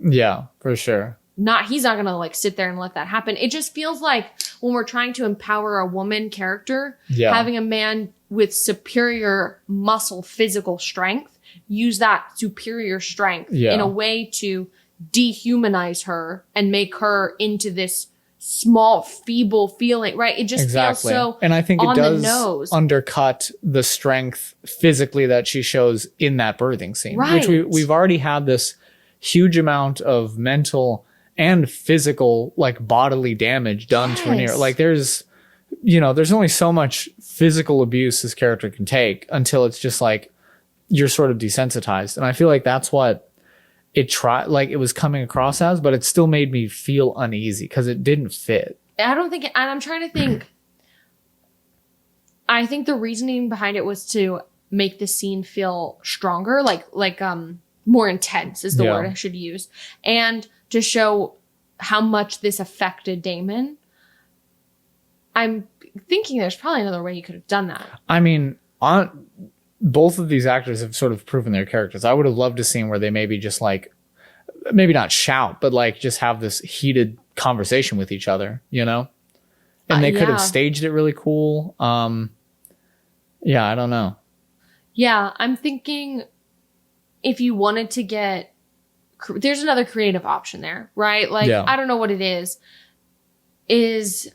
Yeah, for sure. He's not going to like sit there and let that happen. It just feels like when we're trying to empower a woman character, having a man with superior muscle, physical strength, use that superior strength in a way to dehumanize her and make her into this small, feeble feeling, right? It just feels so and I think it on does the nose. Undercut the strength physically that she shows in that birthing scene, which we've already had this huge amount of mental and physical, like, bodily damage done to Rhaenyra. Like, there's only so much physical abuse this character can take until it's just like you're sort of desensitized. And I feel like that's what it was coming across as, but it still made me feel uneasy because it didn't fit. I don't think, and I'm trying to think, I think the reasoning behind it was to make the scene feel stronger, like more intense is the word I should use, and to show how much this affected Daemon. I'm thinking there's probably another way you could have done that. I mean, both of these actors have sort of proven their characters. I would have loved a scene where they maybe just like, maybe not shout, but like just have this heated conversation with each other, And they could have staged it really cool. Yeah, I don't know. Yeah, I'm thinking if you wanted to get, there's another creative option there, right? Like, I don't know what it is. Is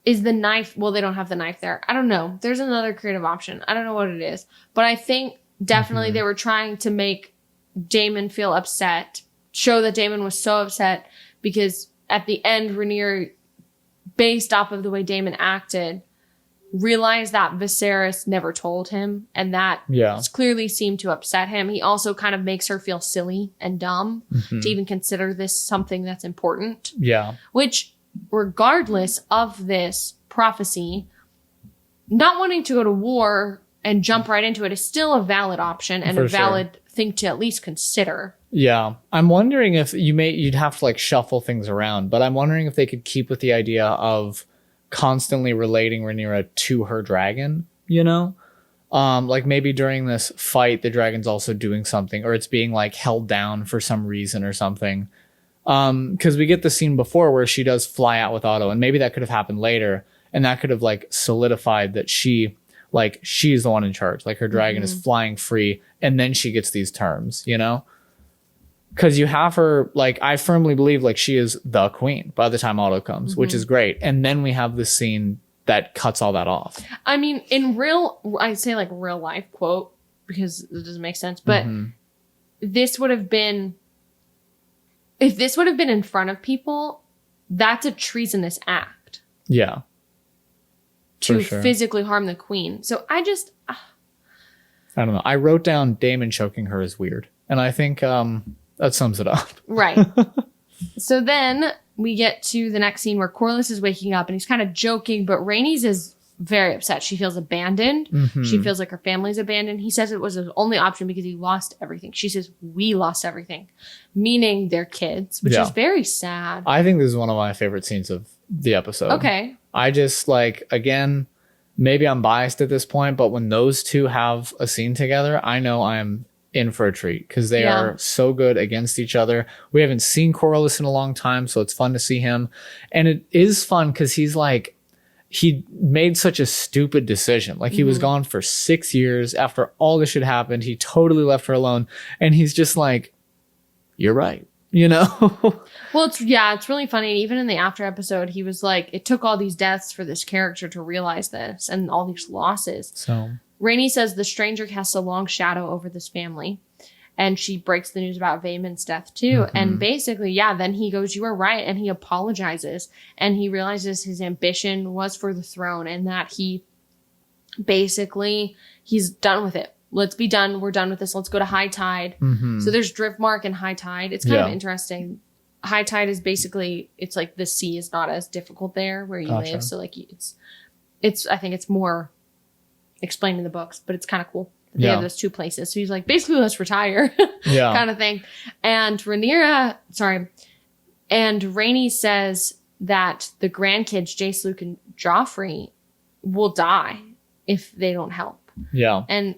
the knife, well, they don't have the knife there. I don't know. There's another creative option. I don't know what it is. But I think definitely they were trying to make Daemon feel upset, show that Daemon was so upset because at the end, Rhaenyra, based off of the way Daemon acted, realized that Viserys never told him, and that clearly seemed to upset him. He also kind of makes her feel silly and dumb to even consider this something that's important. Yeah. Which, regardless of this prophecy, not wanting to go to war and jump right into it is still a valid option and a valid thing to at least consider. Yeah. I'm wondering if you'd have to like shuffle things around, but I'm wondering if they could keep with the idea of constantly relating Rhaenyra to her dragon, like maybe during this fight, the dragon's also doing something, or it's being like held down for some reason or something. Because we get the scene before where she does fly out with Otto, and maybe that could have happened later, and that could have like solidified that she's the one in charge, like her dragon is flying free, and then she gets these terms, because you have her, like, I firmly believe like she is the queen by the time Otto comes, which is great, and then we have this scene that cuts all that off. I mean, I say like real life quote because it doesn't make sense, but this would have been. If this would have been in front of people, that's a treasonous act. Yeah. To physically harm the queen. So I don't know. I wrote down Daemon choking her is weird. And I think that sums it up. Right. So then we get to the next scene where Corlys is waking up and he's kind of joking, but Rhaenys is very upset. She feels abandoned. Mhm. She feels like her family's abandoned. He says it was his only option because he lost everything. She says, we lost everything, meaning their kids, which is very sad. I think this is one of my favorite scenes of the episode. Okay. I just like, again, maybe I'm biased at this point, but when those two have a scene together, I know I'm in for a treat because they are so good against each other. We haven't seen Corliss in a long time, so it's fun to see him. And it is fun because he's like, he made such a stupid decision. Like he was gone for 6 years after all this shit happened. He totally left her alone. And he's just like, you're right. You know? Well, it's really funny. Even in the after episode, he was like, it took all these deaths for this character to realize this and all these losses. So Rainey says the stranger casts a long shadow over this family. And she breaks the news about Vaymon's death too. And basically, then he goes, you are right. And he apologizes. And he realizes his ambition was for the throne and that he's done with it. Let's be done. We're done with this. Let's go to high tide. So there's Driftmark and high tide. It's kind of interesting. High tide is basically, it's like the sea is not as difficult there where you live. So like I think it's more explained in the books, but it's kind of cool. They have those two places. So he's like, basically, let's retire kind of thing. And Rainey says that the grandkids, Jace, Luke, and Joffrey will die if they don't help. Yeah. And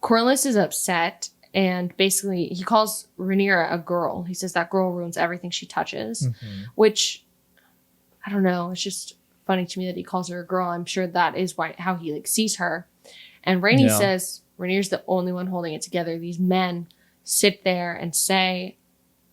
Corliss is upset. And basically, he calls Rhaenyra a girl. He says that girl ruins everything she touches, which, I don't know. It's just funny to me that he calls her a girl. I'm sure that is how he like sees her. And Rainey says, Rhaenyra's the only one holding it together. These men sit there and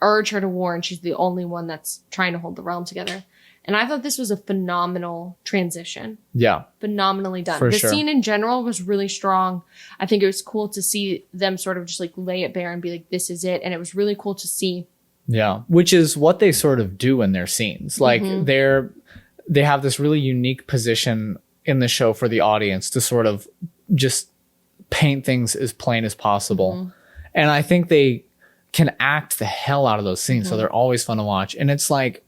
urge her to war, and she's the only one that's trying to hold the realm together. And I thought this was a phenomenal transition. Yeah. Phenomenally done. The scene in general was really strong. I think it was cool to see them sort of just like lay it bare and be like, this is it. And it was really cool to see. Yeah. Which is what they sort of do in their scenes. Like they have this really unique position in the show for the audience to sort of just paint things as plain as possible. And I think they can act the hell out of those scenes. So they're always fun to watch. And it's like,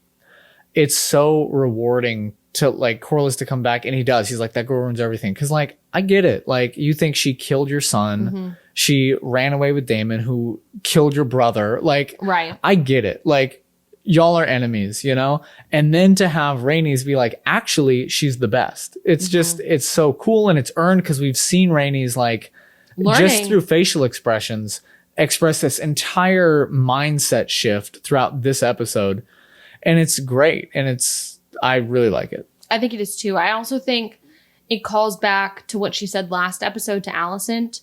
it's so rewarding to like Corliss to come back, and he does. He's like, that girl ruins everything. Cause like, I get it. Like, you think she killed your son. She ran away with Daemon, who killed your brother. Like, I get it. Like, y'all are enemies, you know? And then to have Rhaenys be like, actually, she's the best. It's just, it's so cool, and it's earned because we've seen Rhaenys like just through facial expressions express this entire mindset shift throughout this episode. And it's great. And I really like it. I think it is too. I also think it calls back to what she said last episode to Alicent.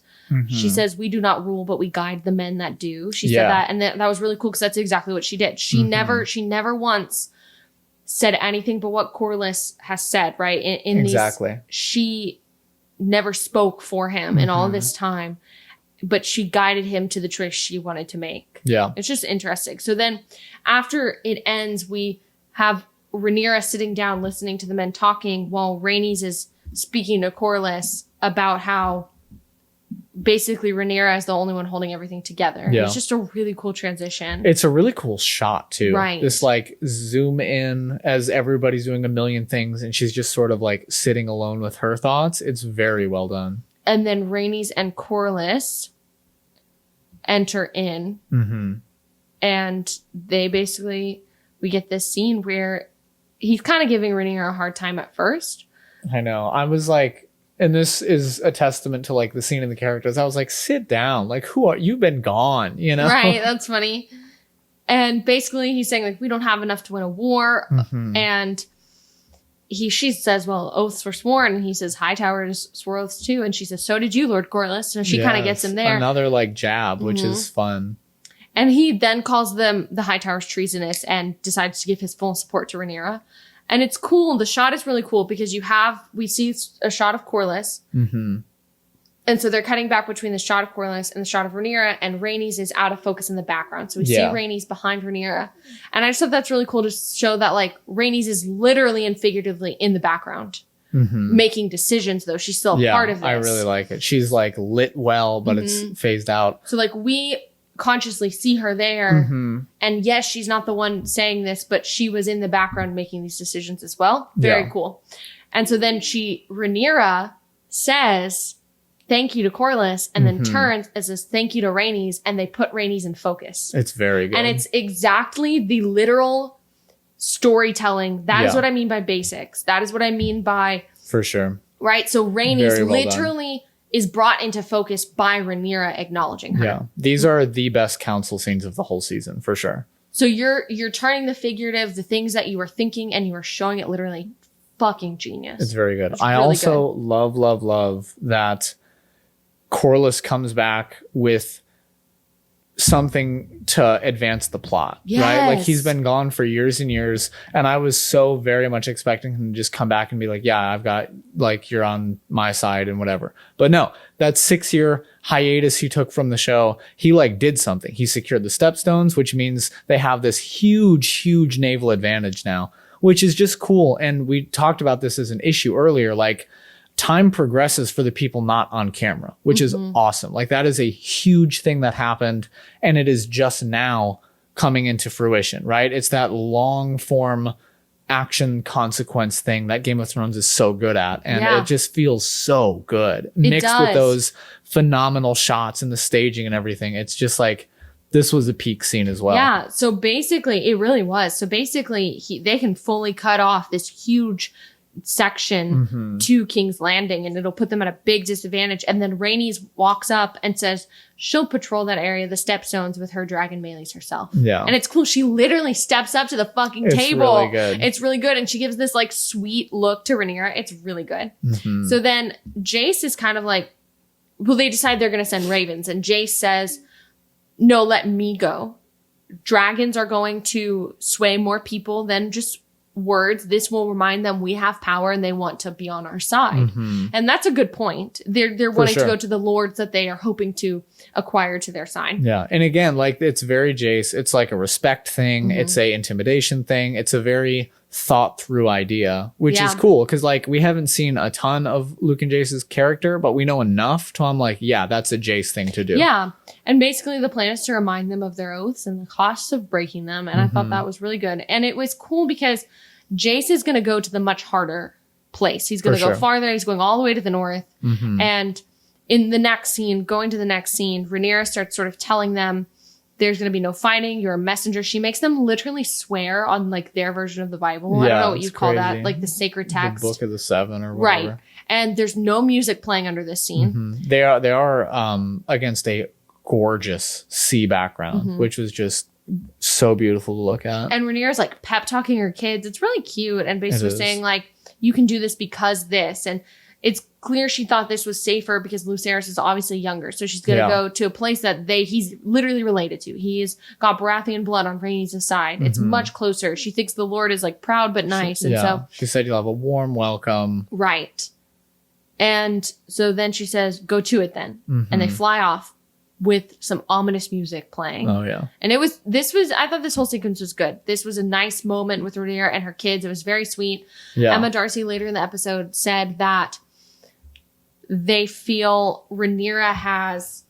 She says, we do not rule, but we guide the men that do. She said that. And that was really cool because that's exactly what she did. She never once said anything but what Corliss has said, right? She never spoke for him in all this time, but she guided him to the choice she wanted to make. Yeah. It's just interesting. So then after it ends, we have Rhaenyra sitting down listening to the men talking while Rhaenys is speaking to Corliss about how basically Rhaenyra is the only one holding everything together. Yeah. It's just a really cool transition. It's a really cool shot too. Right. This like zoom in as everybody's doing a million things and she's just sort of like sitting alone with her thoughts. It's very well done. And then Rhaenys and Corliss enter in. And we get this scene where he's kind of giving Rhaenyra a hard time at first. I know. I was like, and this is a testament to like the scene and the characters. I was like, sit down. Like, you've been gone, you know? Right. That's funny. And basically he's saying like, we don't have enough to win a war. And she says, well, oaths were sworn. And he says, Hightowers swore oaths too. And she says, so did you, Lord Corliss. So she kind of gets him there. Another like jab, which is fun. And he then calls them the Hightowers treasonous and decides to give his full support to Rhaenyra. And it's cool. The shot is really cool because we see a shot of Corliss. And so they're cutting back between the shot of Corliss and the shot of Rhaenyra, and Rhaenys is out of focus in the background. So we see Rhaenys behind Rhaenyra. And I just thought that's really cool to show that like Rhaenys is literally and figuratively in the background. Making decisions though. She's still a part of this. I really like it. She's like lit well, but it's phased out. So like we consciously see her there. And yes, she's not the one saying this, but she was in the background making these decisions as well. Very cool. And so then Rhaenyra says thank you to Corlys and then turns and says thank you to Rhaenys, and they put Rhaenys in focus. It's very good. And it's exactly the literal storytelling. That is what I mean by basics. That is what I mean by... For sure. Right? So Rhaenys literally is brought into focus by Rhaenyra acknowledging her. Yeah. These are the best council scenes of the whole season, for sure. So you're turning the figurative, the things that you were thinking, and you are showing it literally. Fucking genius. It's very good. I also love that Corlys comes back with something to advance the plot, right? Like he's been gone for years and years, and I was so very much expecting him to just come back and be like, yeah, I've got, like, you're on my side and whatever. But no, that 6-year hiatus he took from the show, he like did something. He secured the stepstones, which means they have this huge naval advantage now, which is just cool. And we talked about this as an issue earlier, like time progresses for the people not on camera, which is awesome. Like that is a huge thing that happened, and it is just now coming into fruition, right? It's that long form action consequence thing that Game of Thrones is so good at. And it just feels so good mixed with those phenomenal shots and the staging and everything. It's just like, this was a peak scene as well. Yeah. So basically, it really was. So basically, they can fully cut off this huge section to King's Landing, and it'll put them at a big disadvantage. And then Rhaenys walks up and says she'll patrol that area, the stepstones, with her dragon Meleys herself. Yeah. And it's cool. She literally steps up to the fucking table. Really good. It's really good. And she gives this like sweet look to Rhaenyra. It's really good. So then Jace is kind of like, well, they decide they're going to send ravens, and Jace says, no, let me go. Dragons are going to sway more people than just words. This will remind them we have power and they want to be on our side. And that's a good point. They're wanting to go to the lords that they are hoping to acquire to their side. Yeah. And again, like it's very Jace. It's like a respect thing. It's a intimidation thing. It's a very thought through idea, which is cool. Cause like we haven't seen a ton of Luke and Jace's character, but we know enough to I'm like, yeah, that's a Jace thing to do. Yeah. And basically the plan is to remind them of their oaths and the costs of breaking them. And I thought that was really good. And it was cool because Jace is going to go to the much harder place. He's going to go farther. He's going all the way to the north. And in the next scene, going to the next scene, Rhaenyra starts sort of telling them there's going to be no fighting. You're a messenger. She makes them literally swear on like their version of the Bible. I don't know what you call that. Like the sacred text. The Book of the Seven or whatever. Right. And there's no music playing under this scene. They are against a gorgeous sea background, which was just so beautiful to look at. And Rhaenyra's like pep talking her kids. It's really cute. And basically saying like, you can do this because this. And it's clear she thought this was safer because Lucerys is obviously younger. So she's going to go to a place that he's literally related to. He's got Baratheon blood on Rhaenys' side. It's much closer. She thinks the Lord is like proud but nice. And so she said you'll have a warm welcome. Right. And so then she says, go to it then. And they fly off with some ominous music playing. Oh, yeah. And I thought this whole sequence was good. This was a nice moment with Rhaenyra and her kids. It was very sweet. Yeah. Emma Darcy later in the episode said that they feel Rhaenyra has,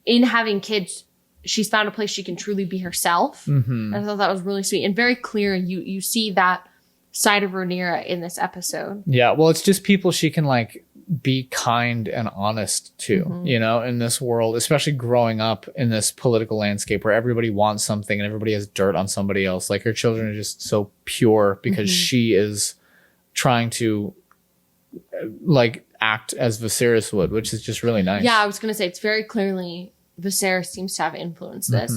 in having kids, she's found a place she can truly be herself. And I thought that was really sweet and very clear. You see that side of Rhaenyra in this episode. Yeah, well, it's just people she can like be kind and honest to, you know, in this world, especially growing up in this political landscape where everybody wants something and everybody has dirt on somebody else. Like her children are just so pure because she is trying to like act as Viserys would, which is just really nice. Yeah, I was going to say it's very clearly Viserys seems to have influenced this.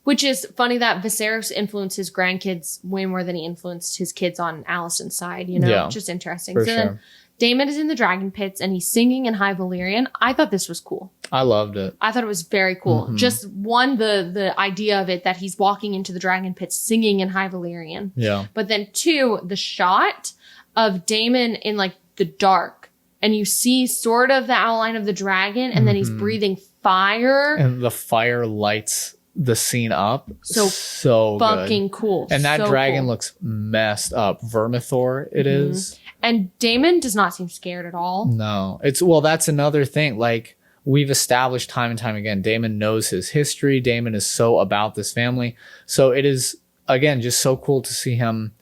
Which is funny that Viserys influenced his grandkids way more than he influenced his kids on Alicent's side, you know? Yeah, just interesting. So then Daemon is in the dragon pits and he's singing in High Valyrian. I thought this was cool. I loved it. I thought it was very cool. Just one, the idea of it that he's walking into the dragon pits singing in High Valyrian. Yeah. But then two, the shot of Daemon in like the dark and you see sort of the outline of the dragon and then he's breathing fire. And the fire lights the scene up. So fucking good. Cool. And that dragon looks messed up. Vermithor it is. And Daemon does not seem scared at all. No. That's another thing. Like we've established time and time again, Daemon knows his history. Daemon is so about this family. So it is, again, just so cool to see him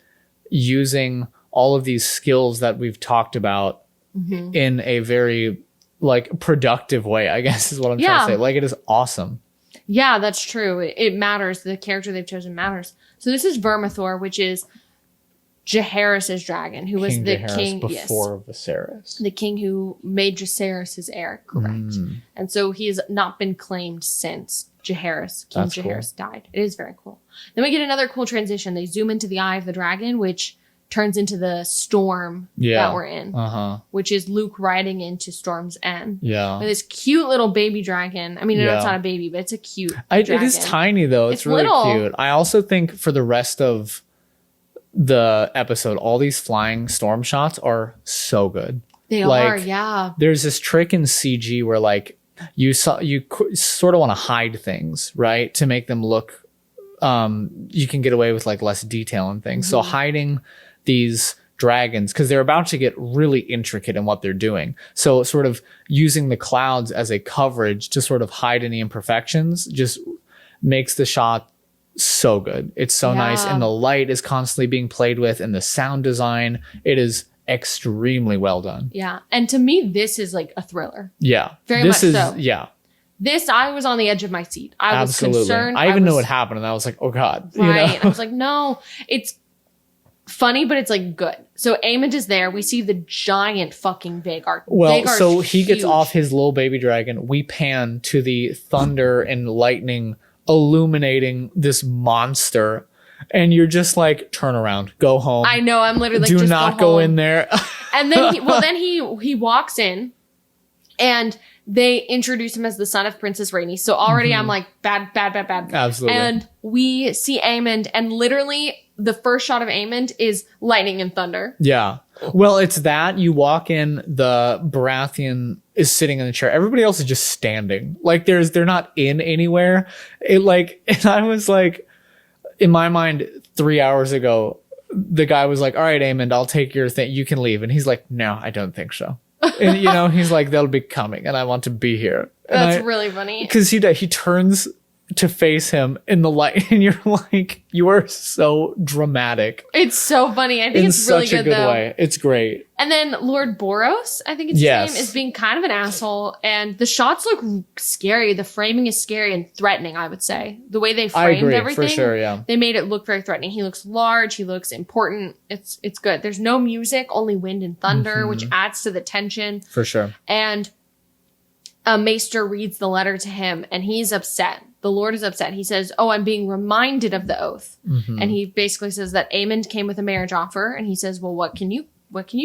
using all of these skills that we've talked about in a very like productive way, I guess is what I'm trying to say. Like, it is awesome. Yeah, that's true. It matters. The character they've chosen matters. So this is Vermithor, which is Jaehaerys' dragon, who was the king before Viserys. The king who made Jaehaerys his heir, correct. And so he has not been claimed since King Jaehaerys died. It is very cool. Then we get another cool transition. They zoom into the eye of the dragon, which turns into the storm that we're in, which is Luke riding into Storm's End. Yeah. With this cute little baby dragon. I mean, I know it's not a baby, but it's a cute dragon. It is tiny, though. It's really cute. I also think for the rest of the episode, all these flying storm shots are so good. They are, yeah. There's this trick in CG where like you sort of want to hide things, right? To make them look, you can get away with like less detail and things. So hiding these dragons, because they're about to get really intricate in what they're doing. So sort of using the clouds as a coverage to sort of hide any imperfections just makes the shot so good. It's so nice. And the light is constantly being played with, and the sound design, it is extremely well done. Yeah. And to me, this is like a thriller. Yeah. Very much so. Yeah. This, I was on the edge of my seat. I was concerned. I even know what happened, and I was like, oh God. Right. You know? I was like, no, it's funny, but it's like good. So Aemond is there. We see the giant fucking Vhagar. Well, so he gets off his little baby dragon. We pan to the thunder and lightning illuminating this monster, and you're just like, turn around, go home. I know. I'm literally like, do not go in there. And then he walks in, and they introduce him as the son of Princess Rhaenys. So already I'm like, bad. Absolutely. And we see Aemond, and literally the first shot of Aemond is lightning and thunder. Yeah. Well, it's that you walk in, the Baratheon is sitting in the chair. Everybody else is just standing. Like they're not in anywhere. And I was like, in my mind, 3 hours ago, the guy was like, all right, Aemond, I'll take your thing. You can leave. And he's like, no, I don't think so. And he's like, they'll be coming and I want to be here. That's really funny. Because he turns to face him in the light, and you're like, you are so dramatic. It's so funny. I think it's really good, though. In such a good way. It's great. And then Lord Boros, I think it's his name, is being kind of an asshole. And the shots look scary. The framing is scary and threatening, I would say. The way they framed everything. For sure, yeah. They made it look very threatening. He looks large. He looks important. It's good. There's no music, only wind and thunder, which adds to the tension. For sure. And Maester reads the letter to him, and he's upset. The Lord is upset. He says, oh, I'm being reminded of the oath. And he basically says that Aemond came with a marriage offer. And he says, well, what can you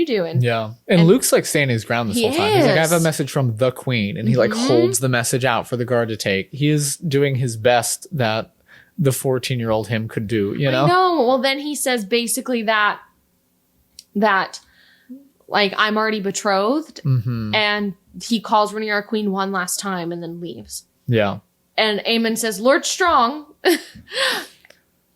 do? And and Luke's like standing his ground this whole time. He's like, I have a message from the queen. And he like holds the message out for the guard to take. He is doing his best that the 14-year-old him could do, you know? No. Well, then he says basically that like, I'm already betrothed. And he calls Rhaenyra queen one last time and then leaves. Yeah. And Aemond says, Lord Strong. And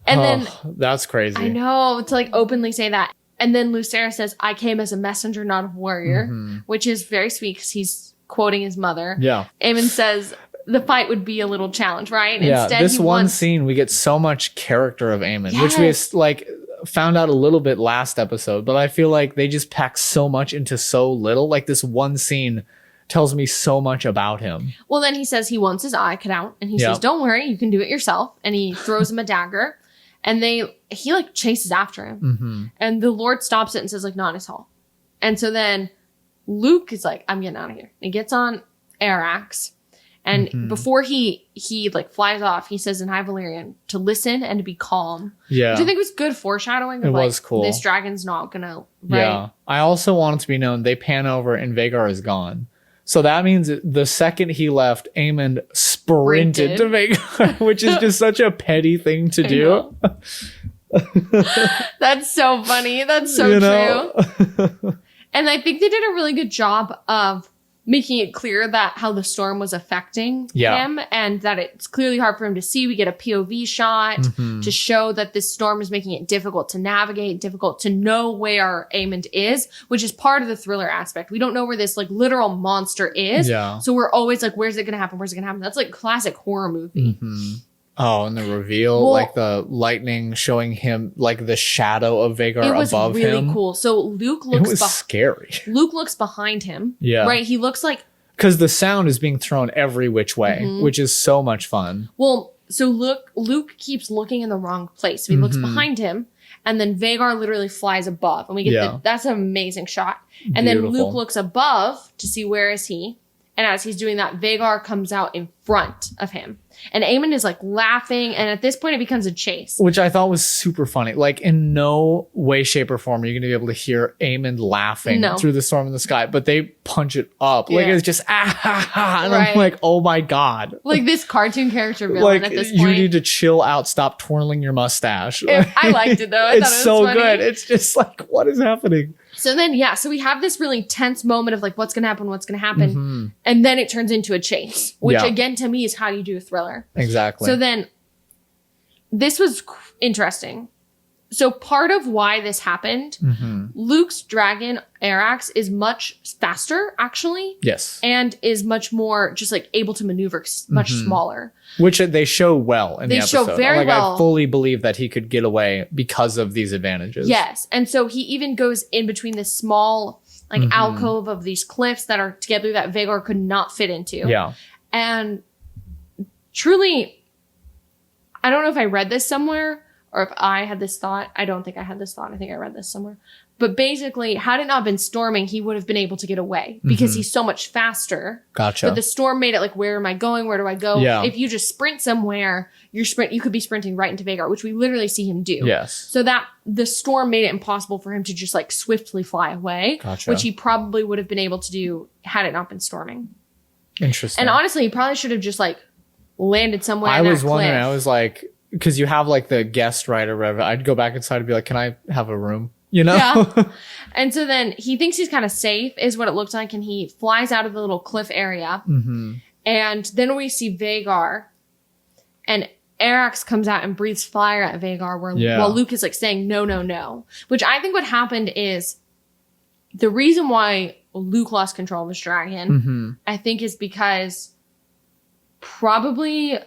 then that's crazy. I know, to like openly say that. And then Lucerys says, I came as a messenger, not a warrior, which is very sweet because he's quoting his mother. Yeah. Aemond says the fight would be a little challenge, right? Yeah. Instead, this one scene, we get so much character of Aemond, which we like found out a little bit last episode, but I feel like they just pack so much into so little. Like this one scene tells me so much about him. Well, then he says he wants his eye cut out, and he says, don't worry, you can do it yourself. And he throws him a dagger, and he like chases after him. And the Lord stops it and says like, not his hall. And so then Luke is like, I'm getting out of here. And he gets on Arax, and before he like flies off, he says in High Valyrian to listen and to be calm. Yeah. Which I think was good foreshadowing. It was cool. This dragon's not gonna, right? Yeah. I also want it to be known, they pan over and Vhagar is gone. So that means the second he left, Aemond sprinted to Vhagar, which is just such a petty thing to do. That's so funny. That's so true. And I think they did a really good job of making it clear that how the storm was affecting him, and that it's clearly hard for him to see. We get a POV shot to show that this storm is making it difficult to navigate, difficult to know where Aemond is, which is part of the thriller aspect. We don't know where this like literal monster is. Yeah. So we're always like, where's it going to happen? Where's it going to happen? That's like classic horror movie. Oh, and the reveal, Well, like the lightning showing him like the shadow of Vagar it was above really him. cool. So Luke It looks was scary. Luke looks behind him. Yeah. Right? He looks like Because the sound is being thrown every which way, Mm-hmm. which is so much fun. well, so Luke keeps looking in the wrong place. So he looks behind him, and then Vagar literally flies above. And we get that's an amazing shot. And Beautiful. then Luke looks above to see where is he. And as he's doing that, Vagar comes out in front of him. And Aemon is like laughing. And at this point, it becomes a chase. Which I thought was super funny. Like in no way, shape, or form are you going to be able to hear Aemon laughing through the storm in the sky. But they punch it up. Like it's just ah ha ha. And I'm like, oh my God. Like this cartoon character villain Like at this point. you need to chill out. Stop twirling your mustache. I liked it though. I thought it It's was so funny. good. It's just like, what is happening? So then, so we have this really tense moment of like, what's going to happen? What's going to happen? Mm-hmm. And then it turns into a chase, which again, to me is how you do a thriller. Exactly. So then this was interesting. So part of why this happened, Luke's dragon, Arax, is much faster, actually. Yes. And is much more just like able to maneuver much smaller. Which they show well in the episode. They show very well. I fully believe that he could get away because of these advantages. Yes. And so he even goes in between this small like alcove of these cliffs that are together that Vagar could not fit into. Yeah. And truly, I don't know if I read this somewhere or if I had this thought. I don't think I had this thought. I think I read this somewhere. But basically, had it not been storming, he would have been able to get away because he's so much faster. Gotcha. But the storm made it like, where am I going? Where do I go? Yeah. If you just sprint somewhere, you could be sprinting right into Vagar, which we literally see him do. Yes. So that the storm made it impossible for him to just like swiftly fly away, Gotcha. which he probably would have been able to do had it not been storming. Interesting. And honestly, he probably should have just like landed somewhere. I in was that wondering, cliff. I was like, because you have like the guest writer, whatever. I'd go back inside and be like, can I have a room? You know? Yeah. And so then he thinks he's kind of safe, is what it looks like. And he flies out of the little cliff area. Mm-hmm. And then we see Vagar. And Arax comes out and breathes fire at Vagar while Luke is like saying, no, no, no. Which I think what happened is the reason why Luke lost control of his dragon, I think is because probably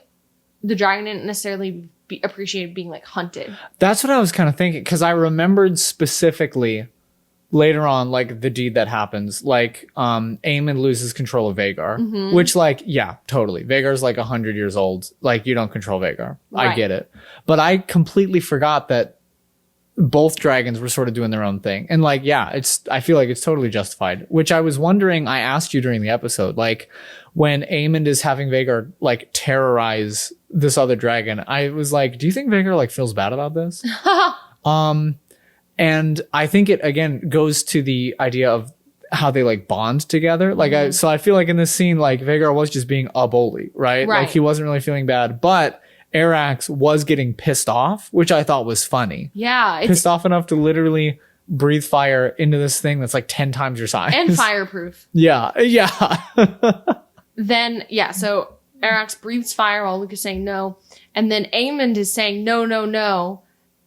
the dragon didn't necessarily appreciate being like hunted. That's what I was kind of thinking, because I remembered specifically later on, like the deed that happens, like Aemon loses control of Vagar, which like, yeah, totally. Vagar's like 100 years old. Like you don't control Vagar. Right. I get it. But I completely forgot that both dragons were sort of doing their own thing. And like, yeah, I feel like it's totally justified, which I was wondering, I asked you during the episode, like when Aemon is having Vagar like terrorize this other dragon, I was like, do you think Vagar like feels bad about this? And I think it again goes to the idea of how they like bond together. Like so I feel like in this scene, like Vagar was just being a bully, right? Like he wasn't really feeling bad, but Arax was getting pissed off, which I thought was funny. Yeah. Pissed off enough to literally breathe fire into this thing that's like 10 times your size. And fireproof. Yeah. Then, so Arax breathes fire while Luke is saying no. And then Aemon is saying no, no, no.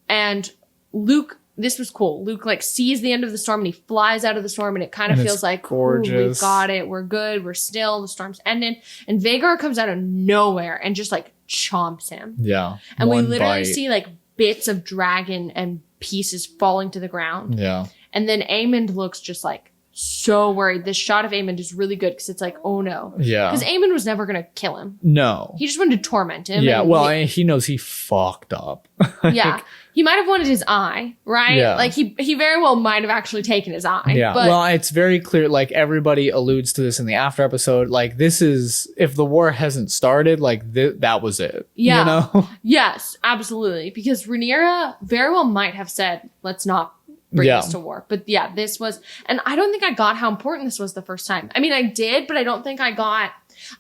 And Luke, this was cool. Luke like sees the end of the storm and he flies out of the storm and it kind of feels like, gorgeous. We've got it. We're good. We're still. The storm's ending. And Vagar comes out of nowhere and just like chomps him. Yeah. And we literally see like bits of dragon and pieces falling to the ground. Yeah. And then Aemon looks just like so worried. This shot of Aemon is really good because it's like, oh no. Yeah. Because Aemon was never going to kill him. No. He just wanted to torment him. Yeah. Well, he knows he fucked up. Yeah. He might have wanted his eye, right? Yeah. Like he very well might have actually taken his eye. Yeah. But well, it's very clear. Like everybody alludes to this in the after episode. Like this is, if the war hasn't started, like that was it. Yeah. You know? Yes, absolutely. Because Rhaenyra very well might have said, let's not bring this to war. But yeah, this was, and I don't think I got how important this was the first time. I mean, I did, but I don't think I got.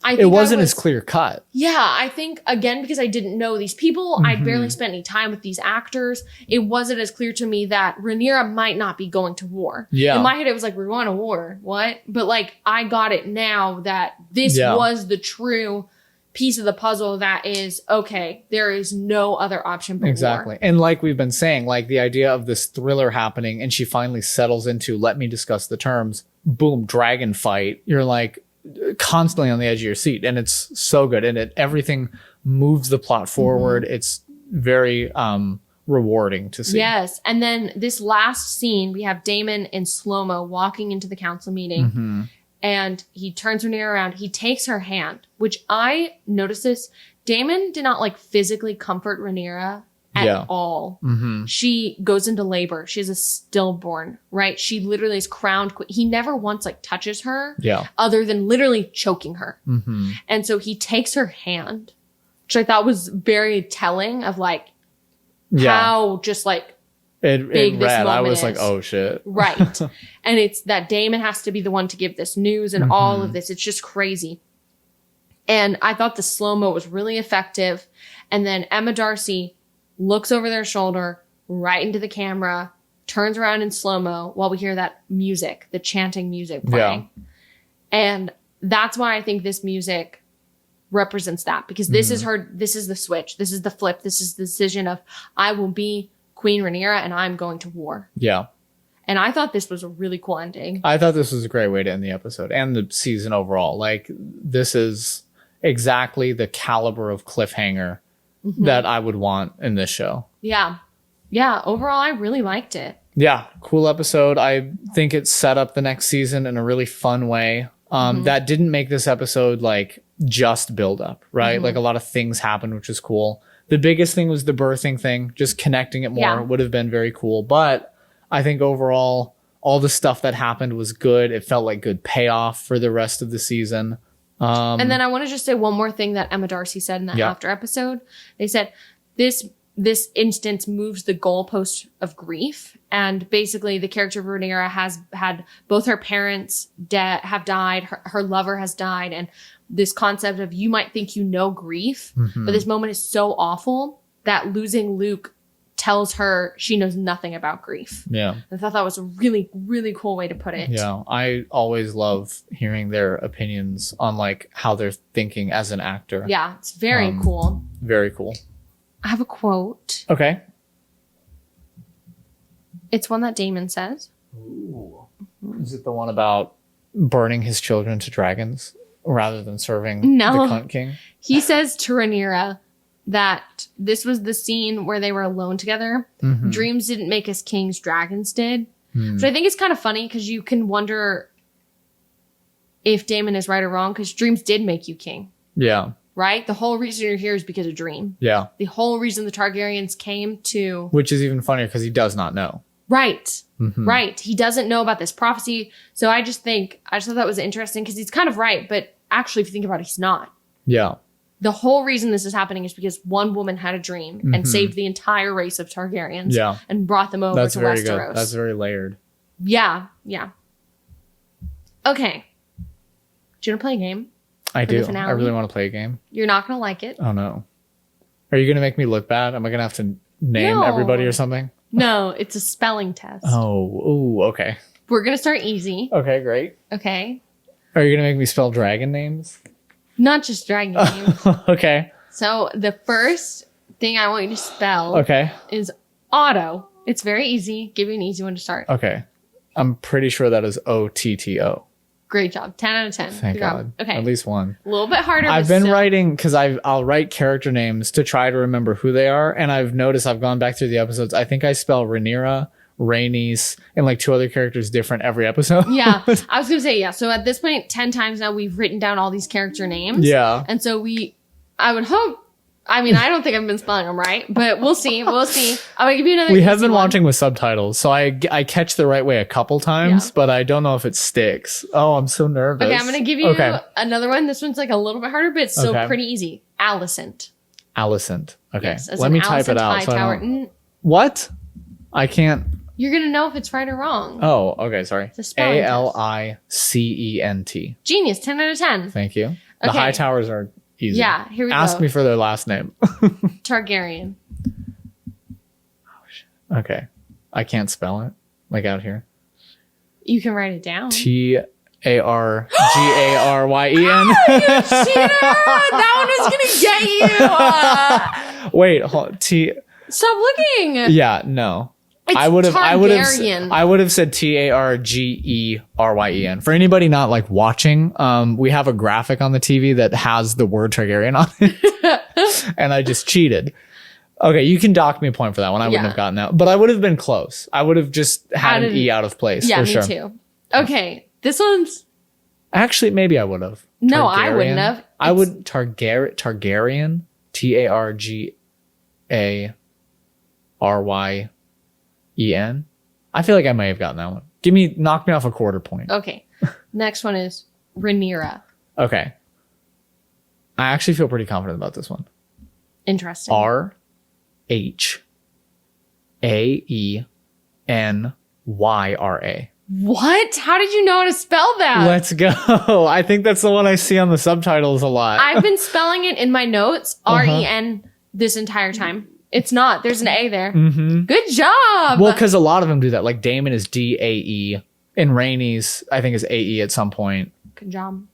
I think it wasn't as clear cut. Yeah, I think, again, because I didn't know these people, I barely spent any time with these actors, it wasn't as clear to me that Rhaenyra might not be going to war. Yeah. In my head, it was like, we're going to war. What? But, like, I got it now that this was the true piece of the puzzle that is, okay, there is no other option but war. And like we've been saying, like the idea of this thriller happening and she finally settles into, let me discuss the terms, boom, dragon fight. You're like, constantly on the edge of your seat, and it's so good, and everything moves the plot forward. It's very rewarding to see. Yes. And then this last scene, we have Damon in slow-mo walking into the council meeting, and he turns Rhaenyra around. He takes her hand, which I noticed this. Damon did not like physically comfort Rhaenyra at all. She goes into labor. She has a stillborn, right? She literally is crowned queen. He never once like touches her other than literally choking her. And so he takes her hand, which I thought was very telling of like how just like big this moment I was is. like, oh shit. Right. And it's that Damon has to be the one to give this news and all of this. It's just crazy. And I thought the slow-mo was really effective. And then Emma Darcy looks over their shoulder right into the camera, turns around in slow-mo while we hear that music, the chanting music playing. And that's why I think this music represents that, because this is this is the switch. This is the flip. This is the decision of I will be Queen Rhaenyra and I'm going to war. Yeah. And I thought this was a really cool ending. I thought this was a great way to end the episode and the season overall. Like, this is exactly the caliber of cliffhanger that I would want in this show. Yeah. Yeah. Overall, I really liked it. Yeah. Cool episode. I think it set up the next season in a really fun way. That didn't make this episode like just build up, right? Like a lot of things happened, which is cool. The biggest thing was the birthing thing. Just connecting it more would have been very cool. But I think overall, all the stuff that happened was good. It felt like good payoff for the rest of the season. And then I want to just say one more thing that Emma Darcy said in that after episode. They said this instance moves the goalpost of grief. And basically the character of Rhaenyra has had both her parents have died. Her lover has died. And this concept of you might think you know grief, but this moment is so awful that losing Luke tells her she knows nothing about grief. Yeah. I thought that was a really, really cool way to put it. Yeah. I always love hearing their opinions on like how they're thinking as an actor. Yeah. It's very cool. Very cool. I have a quote. Okay. It's one that Damon says. Ooh. Is it the one about burning his children to dragons rather than serving the cunt king? He says to Rhaenyra that this was the scene where they were alone together. Dreams didn't make us kings, dragons did. Which I think is kind of funny because you can wonder if Damon is right or wrong, because dreams did make you king. Yeah. Right? The whole reason you're here is because of dream. Yeah. The whole reason the Targaryens came to... Which is even funnier because he does not know. Right. Right. He doesn't know about this prophecy. So I just thought that was interesting because he's kind of right. But actually, if you think about it, he's not. Yeah. The whole reason this is happening is because one woman had a dream and saved the entire race of Targaryens and brought them over to Westeros. Good. That's very layered. Yeah. Yeah. Okay. Do you want to play a game? I do. I really want to play a game. You're not going to like it. Oh, no. Are you going to make me look bad? Am I going to have to name everybody or something? No, it's a spelling test. Oh, okay. We're going to start easy. Okay, great. Okay. Are you going to make me spell dragon names? Not just dragon names. Okay. So the first thing I want you to spell is Otto. It's very easy. Give you an easy one to start. Okay. I'm pretty sure that is OTTO. Great job. 10 out of 10. Thank God. Okay. At least one. A little bit harder. I've been writing because I'll write character names to try to remember who they are. And I've noticed I've gone back through the episodes. I think I spell Rhaenyra, Rhaenys, and like 2 other characters different every episode. Yeah. I was going to say, yeah. So at this point, 10 times now we've written down all these character names. Yeah. And so I would hope, I mean, I don't think I've been spelling them right, but we'll see. We'll see. I'm going to give you another. We have been watching with subtitles, so I catch the right way a couple times, but I don't know if it sticks. Oh, I'm so nervous. Okay, I'm going to give you another one. This one's like a little bit harder, but it's still pretty easy. Alicent. Alicent. Okay. Yes, let me type it out. So what? I can't. You're going to know if it's right or wrong. Oh, okay. Sorry. It's a spelling test. Alicent. Genius. 10 out of 10. Thank you. The high towers are easy. Yeah, here we go. Ask me for their last name. Targaryen. Oh, shit. Okay. I can't spell it. Like out here. You can write it down. Targaryen. You cheater! That one was going to get you. Wait. Hold, Stop looking. Yeah, no. It's I would have Targaryen. I would have said Targeryen. For anybody not like watching, we have a graphic on the TV that has the word Targaryen on it. And I just cheated. Okay, you can dock me a point for that one. I wouldn't have gotten that. But I would have been close. I would have just had an E out of place. Yeah, for me sure. too. Okay, this one's... Actually, maybe I would have. No, I wouldn't have. I would Targaryen. Targaryen. I feel like I may have gotten that one. Knock me off a quarter point. Okay. Next one is Rhaenyra. Okay. I actually feel pretty confident about this one. Interesting. RHAENYRA. What? How did you know how to spell that? Let's go. I think that's the one I see on the subtitles a lot. I've been spelling it in my notes, REN, this entire time. It's not. There's an A there. Mm-hmm. Good job. Well, because a lot of them do that. Like Damon is DAE, and Rainey's I think is AE at some point. Good job.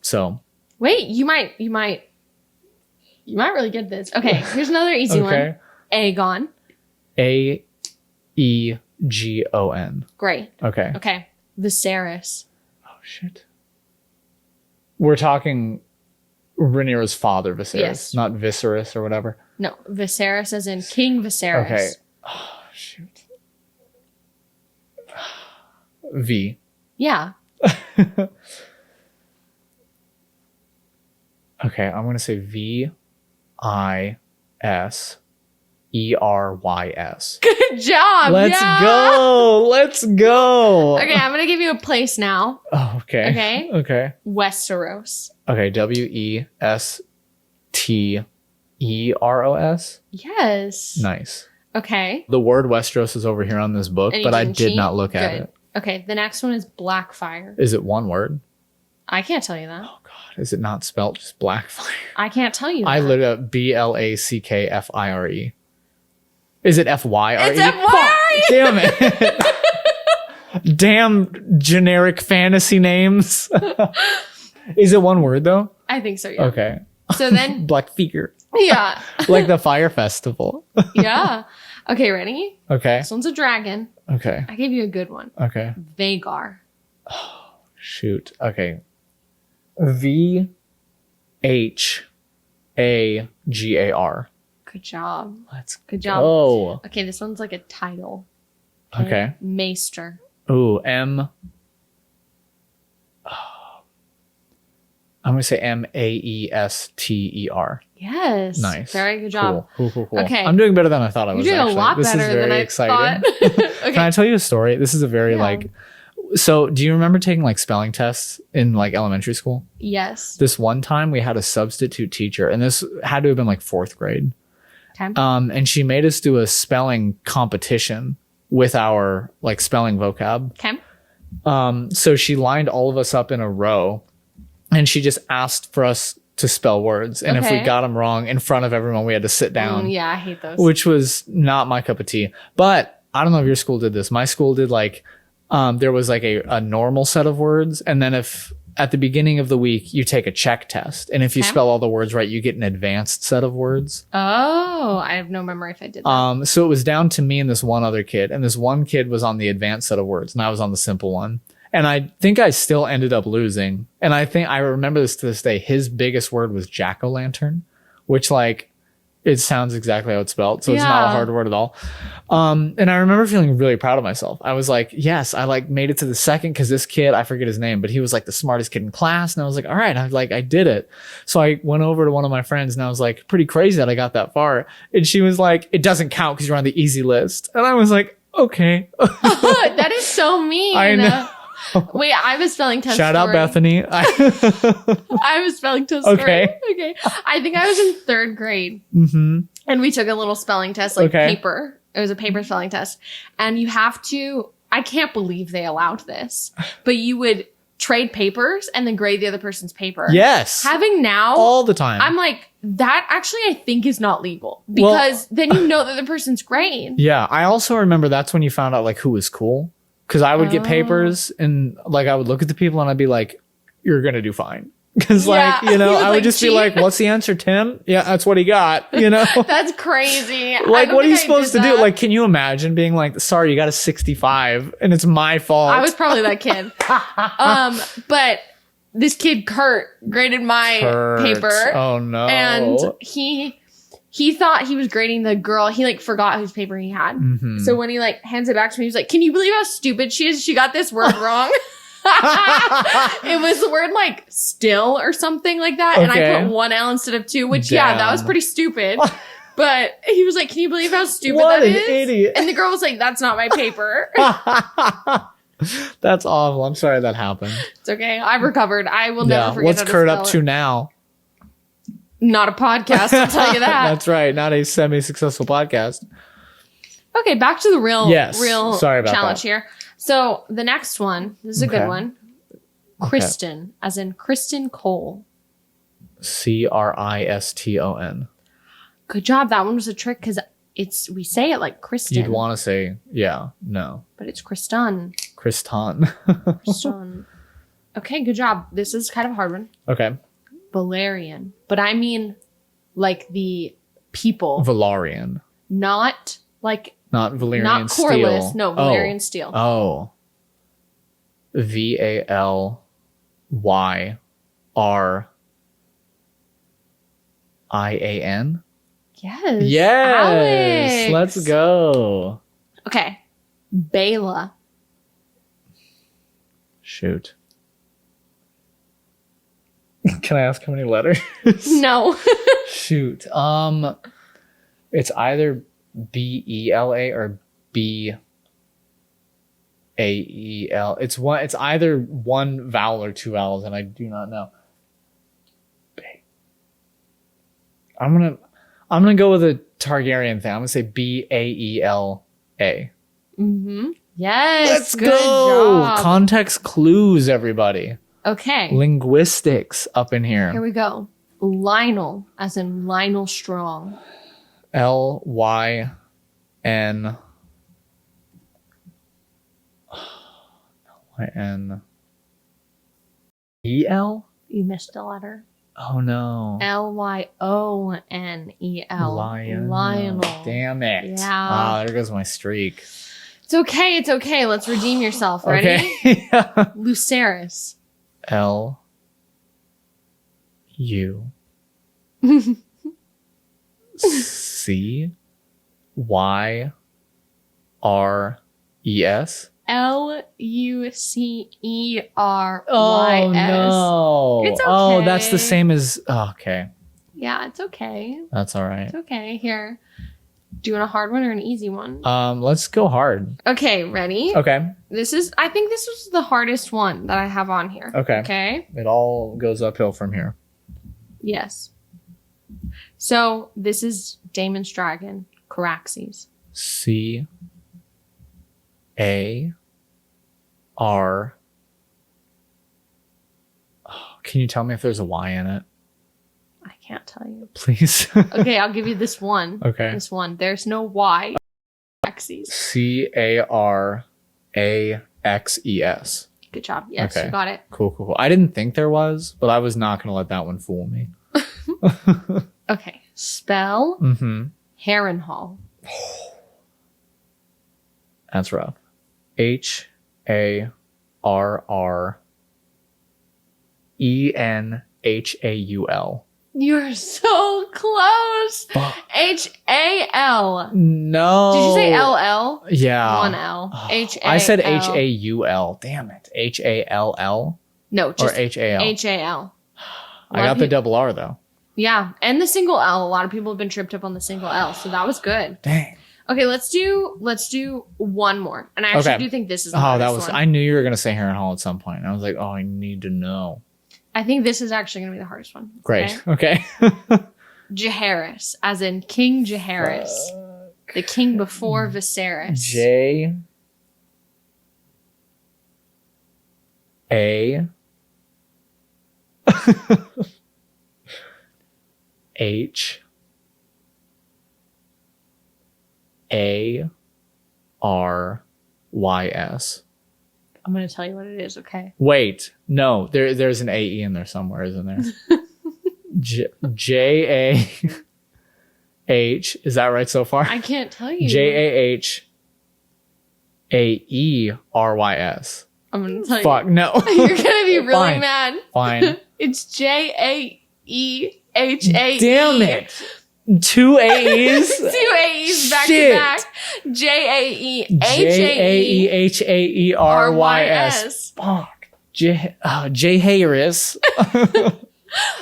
So wait, you might really get this. Okay, here's another easy one. Aegon. AEGON. Great. Okay. Okay. Viserys. Oh shit. We're talking Rhaenyra's father, Viserys, yes. Not Viserys or whatever. No, Viserys as in King Viserys. Okay. Oh shoot. V. Yeah. Okay, I'm gonna say VISERYS. Good job. Let's go. Let's go. Okay, I'm gonna give you a place now. Oh, okay. Okay. Okay. Westeros. Okay. WESTEROS. Yes. Nice. Okay. The word Westeros is over here on this book, And but I didn't did cheat? not look at Good. it. Okay, the next one is Blackfire. Is it one word? I can't tell you that. Oh God. Is it not spelled just Blackfire? I can't tell you that. I literally BLACKFIRE. Is it FYRE? It's FYRE! Damn it. Damn generic fantasy names. Is it one word though? I think so, yeah. Okay. So then... Blackfire. Yeah. Like the fire festival. Yeah. Okay, ready? Okay. This one's a dragon. Okay. I gave you a good one. Okay. Vagar. Oh, shoot. Okay. VHAGAR. Good job. Good job. Oh. Okay, this one's like a title. Okay. Maester. Ooh, I'm going to say MAESTER. Yes. Nice. Very good job. Cool. Okay. I'm doing better than I thought I was. You're doing actually. a lot This better is very than I exciting. thought. Okay. Can I tell you a story? This is a very so do you remember taking like spelling tests in like elementary school? Yes. This one time we had a substitute teacher, and this had to have been like 4th grade. Okay. And she made us do a spelling competition with our like spelling vocab. Okay. So she lined all of us up in a row, and she just asked for us to spell words. And if we got them wrong in front of everyone, we had to sit down. Yeah, I hate those. Which was not my cup of tea. But I don't know if your school did this. My school did like, there was like a normal set of words. And then if at the beginning of the week, you take a check test. And if you spell all the words right, you get an advanced set of words. Oh, I have no memory if I did that. So it was down to me and this one other kid. And this one kid was on the advanced set of words, and I was on the simple one. And I think I still ended up losing. And I think I remember this to this day. His biggest word was jack-o'-lantern, which like, it sounds exactly how it's spelled. So it's not a hard word at all. And I remember feeling really proud of myself. I was like, yes, I like made it to the second, because this kid, I forget his name, but he was like the smartest kid in class. And I was like, all right, I did it. So I went over to one of my friends, and I was like, pretty crazy that I got that far. And she was like, it doesn't count because you're on the easy list. And I was like, okay. That is so mean. I know. Wait, I have a spelling test. Shout out Bethany. I have a spelling test. Okay. Okay. I think I was in 3rd grade. Mm-hmm. And we took a little spelling test, like paper. It was a paper spelling test. And you have to, I can't believe they allowed this, but you would trade papers and then grade the other person's paper. Yes. Having now, all the time. I'm like, that actually I think is not legal, because then you know that the person's grade. Yeah. I also remember that's when you found out like who was cool. Because I would get papers, and like I would look at the people and I'd be like, you're going to do fine. Because Yeah, like, you know, he was I would like, just be "Gee." like, what's the answer, Tim? Yeah, that's what he got, you know? That's crazy. I Like, don't what are you think I supposed to did do? that. Like, can you imagine being like, sorry, you got a 65 and it's my fault? I was probably that kid. But this kid Kurt graded my Kurt. paper. Oh no. And he thought he was grading the girl. He like forgot whose paper he had. Mhm. So when he like hands it back to me, he was like, "Can you believe how stupid she is? She got this word wrong." It was the word like still or something like that. And I Okay. put 1 L instead of 2, which yeah, that was Damn. pretty stupid. But he was like, "Can you believe how stupid What that an is?" idiot. And the girl was like, "That's not my paper." That's awful. I'm sorry that happened. It's okay. I recovered. I will never forget. What's how to Kurt spell up it. to now? Not a podcast, I'll tell you that. That's right. Not a semi-successful podcast. Okay, back to the real Sorry about challenge that. here. So the next one, this is a Okay. good one. Kristen, as in Kristen Cole. Kriston. Good job. That one was a trick because we say it like Kristen, You'd want to say, yeah, no. but it's Kriston. Kriston. Kriston. Okay, good job. This is kind of a hard one. Okay. Valerian, but I mean like the people, Valarian. not like Not Valerian not Steel. Corliss. No, Valerian Steel. Oh. Valryrian. Yes. Yes. Alex. Let's go. Okay. Bela. Shoot. Can I ask how many letters? No. Shoot. It's either BELA or BAEL. It's either one vowel or 2 vowels, and I do not know. I'm gonna go with a Targaryen thing. I'm gonna say BAELA. Mm-hmm. Yes. Let's good go. job. Context clues, everybody. Okay. Linguistics up in Here here. we go. Lionel, as in Lionel Strong. LYN. LYN. EL? You missed a letter. Oh no. Lionel. Lionel. Damn it. Yeah. Ah, there goes my streak. It's okay. It's okay. Let's redeem yourself. Ready? Okay. Lucerys. LU. CYRES. LUCERYS. Oh no. It's Oh, that's the okay. same as okay. Yeah, it's okay. That's all right. It's okay. Here. Do you want a hard one or an easy one? Let's go hard. Okay, ready? Okay. I think this was the hardest one that I have on here. Okay. Okay? It all goes uphill from here. Yes. So this is Damon's dragon, Caraxes. CAR. Can you tell me if there's a Y in it, I can't tell you. please? Okay, I'll give you this one. Okay. This one. There's no Y. Caraxes. CARAXES. Good job. Yes, Okay. you got it. Cool. I didn't think there was, but I was not going to let that one fool me. Okay. Spell Mm-hmm. Harrenhal. That's rough. HARRENHAUL. You're so close. Fuck. HAL. No. Did you say LL? Yeah. One L. HAL. I said HAUL. Damn it. HALL No, or just HAL. HAL. I got the double R though. Yeah, and the single L. A lot of people have been tripped up on the single L, so that was good. Dang. Okay, let's do one more. And I actually Okay. do think this is the Oh, hardest that was. one. I knew you were gonna say Harrenhal at some point. I was like, oh, I need to know. I think this is actually going to be the hardest one. Great. Okay? Okay. Jaehaerys, as in King Jaehaerys, the king before Viserys. J A H ARYS. I'm going to tell you what it is, okay? Wait, no, there's an AE in there somewhere, isn't there? JAH. Is that right so far? I can't tell you. JAHAERYS. I'm going to tell Fuck, you. no. You're going to be really Fine. mad. Fine. It's JAEHAE. Damn it. 2 AEs? 2 AEs back Shit. to back. JAEHAERYS. Fuck. J-Harris.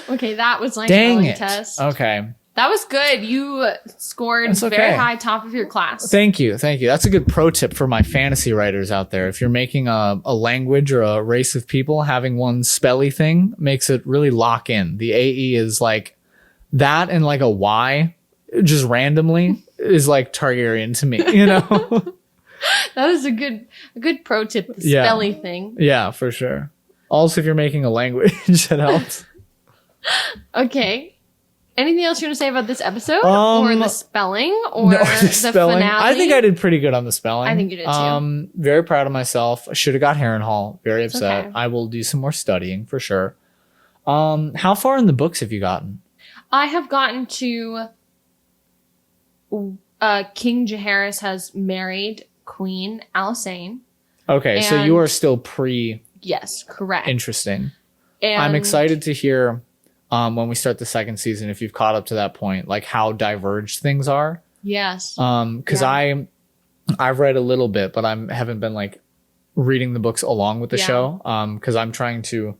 Okay, that was my Dang spelling it. test. Okay. That was good. You scored That's okay. very high, top of your class. Thank you. That's a good pro tip for my fantasy writers out there. If you're making a language or a race of people, having one spelly thing makes it really lock in. The AE is like that, and like a Y just randomly is like Targaryen to me, you know? That is a good pro tip, the Yeah. spelly thing. Yeah, for sure. Also, if you're making a language, it helps. Okay. Anything else you want to say about this episode? Or the spelling? Or No, the spelling. finale? I think I did pretty good on the spelling. I think you did too. Very proud of myself. I should have got Harrenhal. Very It's upset. okay. I will do some more studying for sure. How far in the books have you gotten? I have gotten to King Jaehaerys has married Queen Alysanne. Okay, so And- you are still pre Yes, correct. interesting. And I'm excited to hear when we start the second season, if you've caught up to that point, like how diverged things are. Yes. Because Yeah. I've read a little bit, but haven't been like reading the books along with the Yeah. show. Because I'm trying to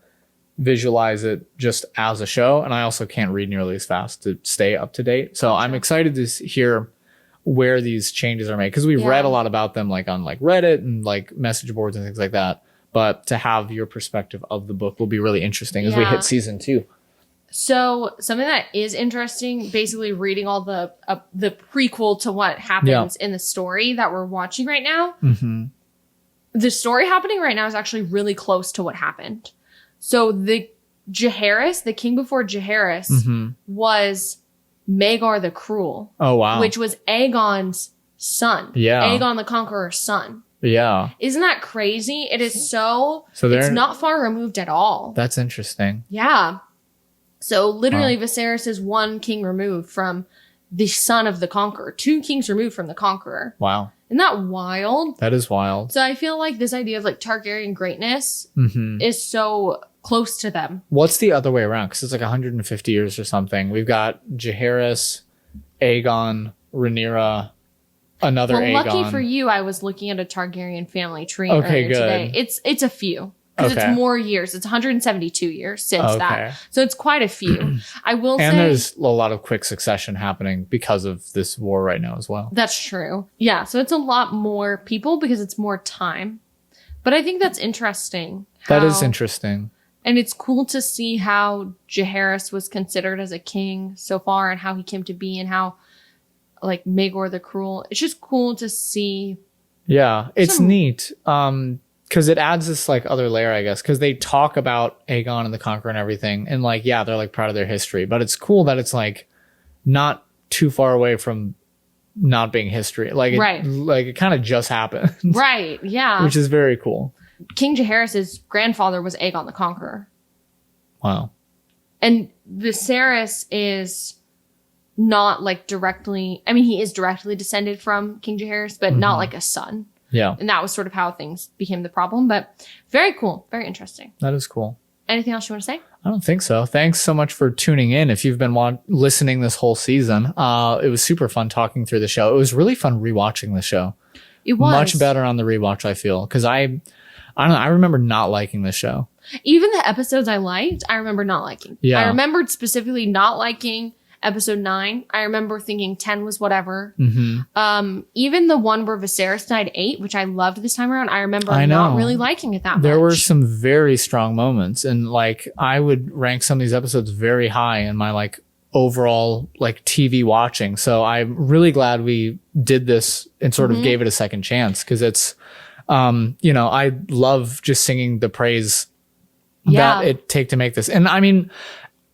visualize it just as a show, and I also can't read nearly as fast to stay up to date. So I'm excited to hear where these changes are made, because we Yeah. read a lot about them like on like Reddit and like message boards and things like that. But to have your perspective of the book will be really interesting as we Yeah. hit season 2. So something that is interesting, basically reading all the prequel to what happens in the story that we're watching right now. Mm-hmm. The story happening right now is actually really close to what happened. So the Jaehaerys, the king before Jaehaerys, Mm-hmm. was Maegor the Cruel, Oh, wow. which was Aegon's son. Yeah. Aegon the Conqueror's son. Yeah. Isn't that crazy? It is so, So it's they're not far removed at all. That's interesting. Yeah. So literally Viserys is one king removed from the son of the conqueror, 2 kings removed from the conqueror. Wow. Isn't that wild? That is wild. So I feel like this idea of like Targaryen greatness Mm-hmm. is so close to them. What's the other way around? Because it's like 150 years or something. We've got Jaehaerys, Aegon, Rhaenyra, another Well, Aegon. lucky for you, I was looking at a Targaryen family tree Okay, earlier good. today. It's a few. Because Okay. it's more years. It's 172 years since Okay. that. So it's quite a few. I will And say there's a lot of quick succession happening because of this war right now as well. that's true. Yeah, so it's a lot more people because it's more time. But I think that's interesting. That is how- interesting. And it's cool to see how Jaehaerys was considered as a king so far and how he came to be and how like Maegor the Cruel. It's just cool to see. Yeah, it's Some- neat. Because it adds this like other layer, I guess, because they talk about Aegon and the Conqueror and everything, and like, yeah, they're like proud of their history, but it's cool that it's like not too far away from not being history. Like, Right. Like it kind of just happened, Right, yeah. which is very cool. King Jaehaerys' grandfather was Aegon the Conqueror. Wow. And Viserys is not like directly, I mean, he is directly descended from King Jaehaerys, but not like a son. Yeah, And that was sort of how things became the problem. But very cool. Very interesting. that is cool. Anything else you want to say? I don't think so. Thanks so much for tuning in. If you've been listening this whole season, it was super fun talking through the show. It was really fun rewatching the show. It was. Much better on the rewatch, I feel, because I don't know. I remember not liking this show. Even the episodes I liked, I remember not liking. Yeah. I remembered specifically not liking episode 9. I remember thinking 10 was whatever. Mm-hmm. Even the one where Viserys died 8, which I loved this time around, I remember I not know. really liking it that much. There were some very strong moments, and like I would rank some of these episodes very high in my like overall like TV watching. So I'm really glad we did this and sort of gave it a second chance, because it's I love just singing the praise Yeah. that it take to make this. And I mean,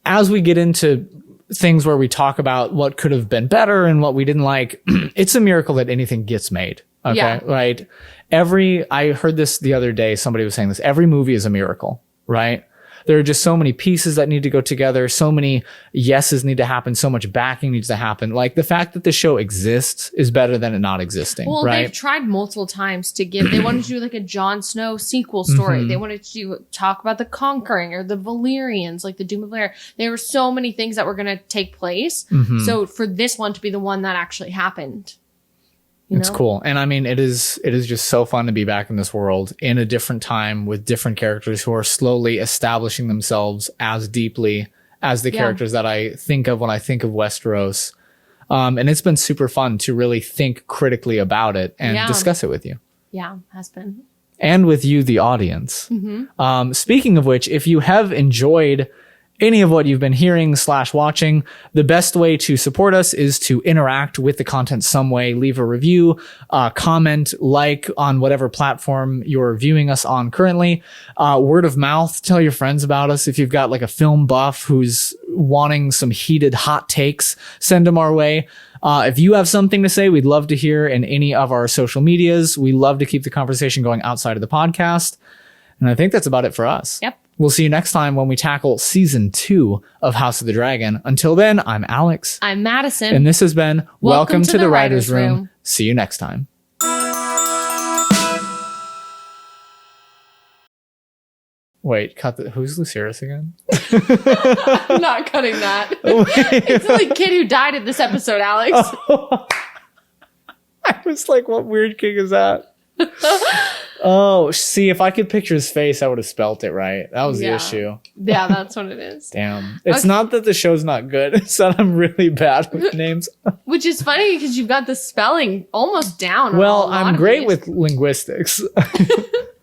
as we get into things where we talk about what could have been better and what we didn't like, it's a miracle that anything gets made. Okay. Yeah. Right. I heard this the other day. Somebody was saying this. Every movie is a miracle, right? There are just so many pieces that need to go together. So many yeses need to happen. So much backing needs to happen. Like the fact that the show exists is better than it not existing. Well, right? they've tried multiple times to give. They wanted to do like a Jon Snow sequel story. Mm-hmm. They wanted to talk about the Conquering or the Valyrians, like the Doom of Valyria. There were so many things that were going to take place. Mm-hmm. So for this one to be the one that actually happened. It's cool. And I mean, it is just so fun to be back in this world in a different time with different characters who are slowly establishing themselves as deeply as the characters that I think of when I think of Westeros. And it's been super fun to really think critically about it and discuss it with you. Yeah, has been. And with you, the audience. Mm-hmm. Speaking of which, if you have enjoyed any of what you've been hearing / watching, the best way to support us is to interact with the content some way. Leave a review, comment, like on whatever platform you're viewing us on currently. Word of mouth, tell your friends about us. If you've got like a film buff who's wanting some heated hot takes, send them our way. If you have something to say, we'd love to hear in any of our social medias. We love to keep the conversation going outside of the podcast. And I think that's about it for us. Yep. We'll see you next time when we tackle season 2 of House of the Dragon. Until then, I'm Alex. I'm Madison. And this has been Welcome to the Writer's Room. Room. See you next time. Wait, who's Lucerys again? I'm not cutting that. It's the like, kid who died in this episode, Alex. Oh. I was like, what weird king is that? Oh, see, if I could picture his face, I would have spelt it right. That was the issue. Yeah, that's what it is. Damn. It's not that the show's not good. It's that I'm really bad with names. Which is funny because you've got the spelling almost down. Well, I'm great with linguistics.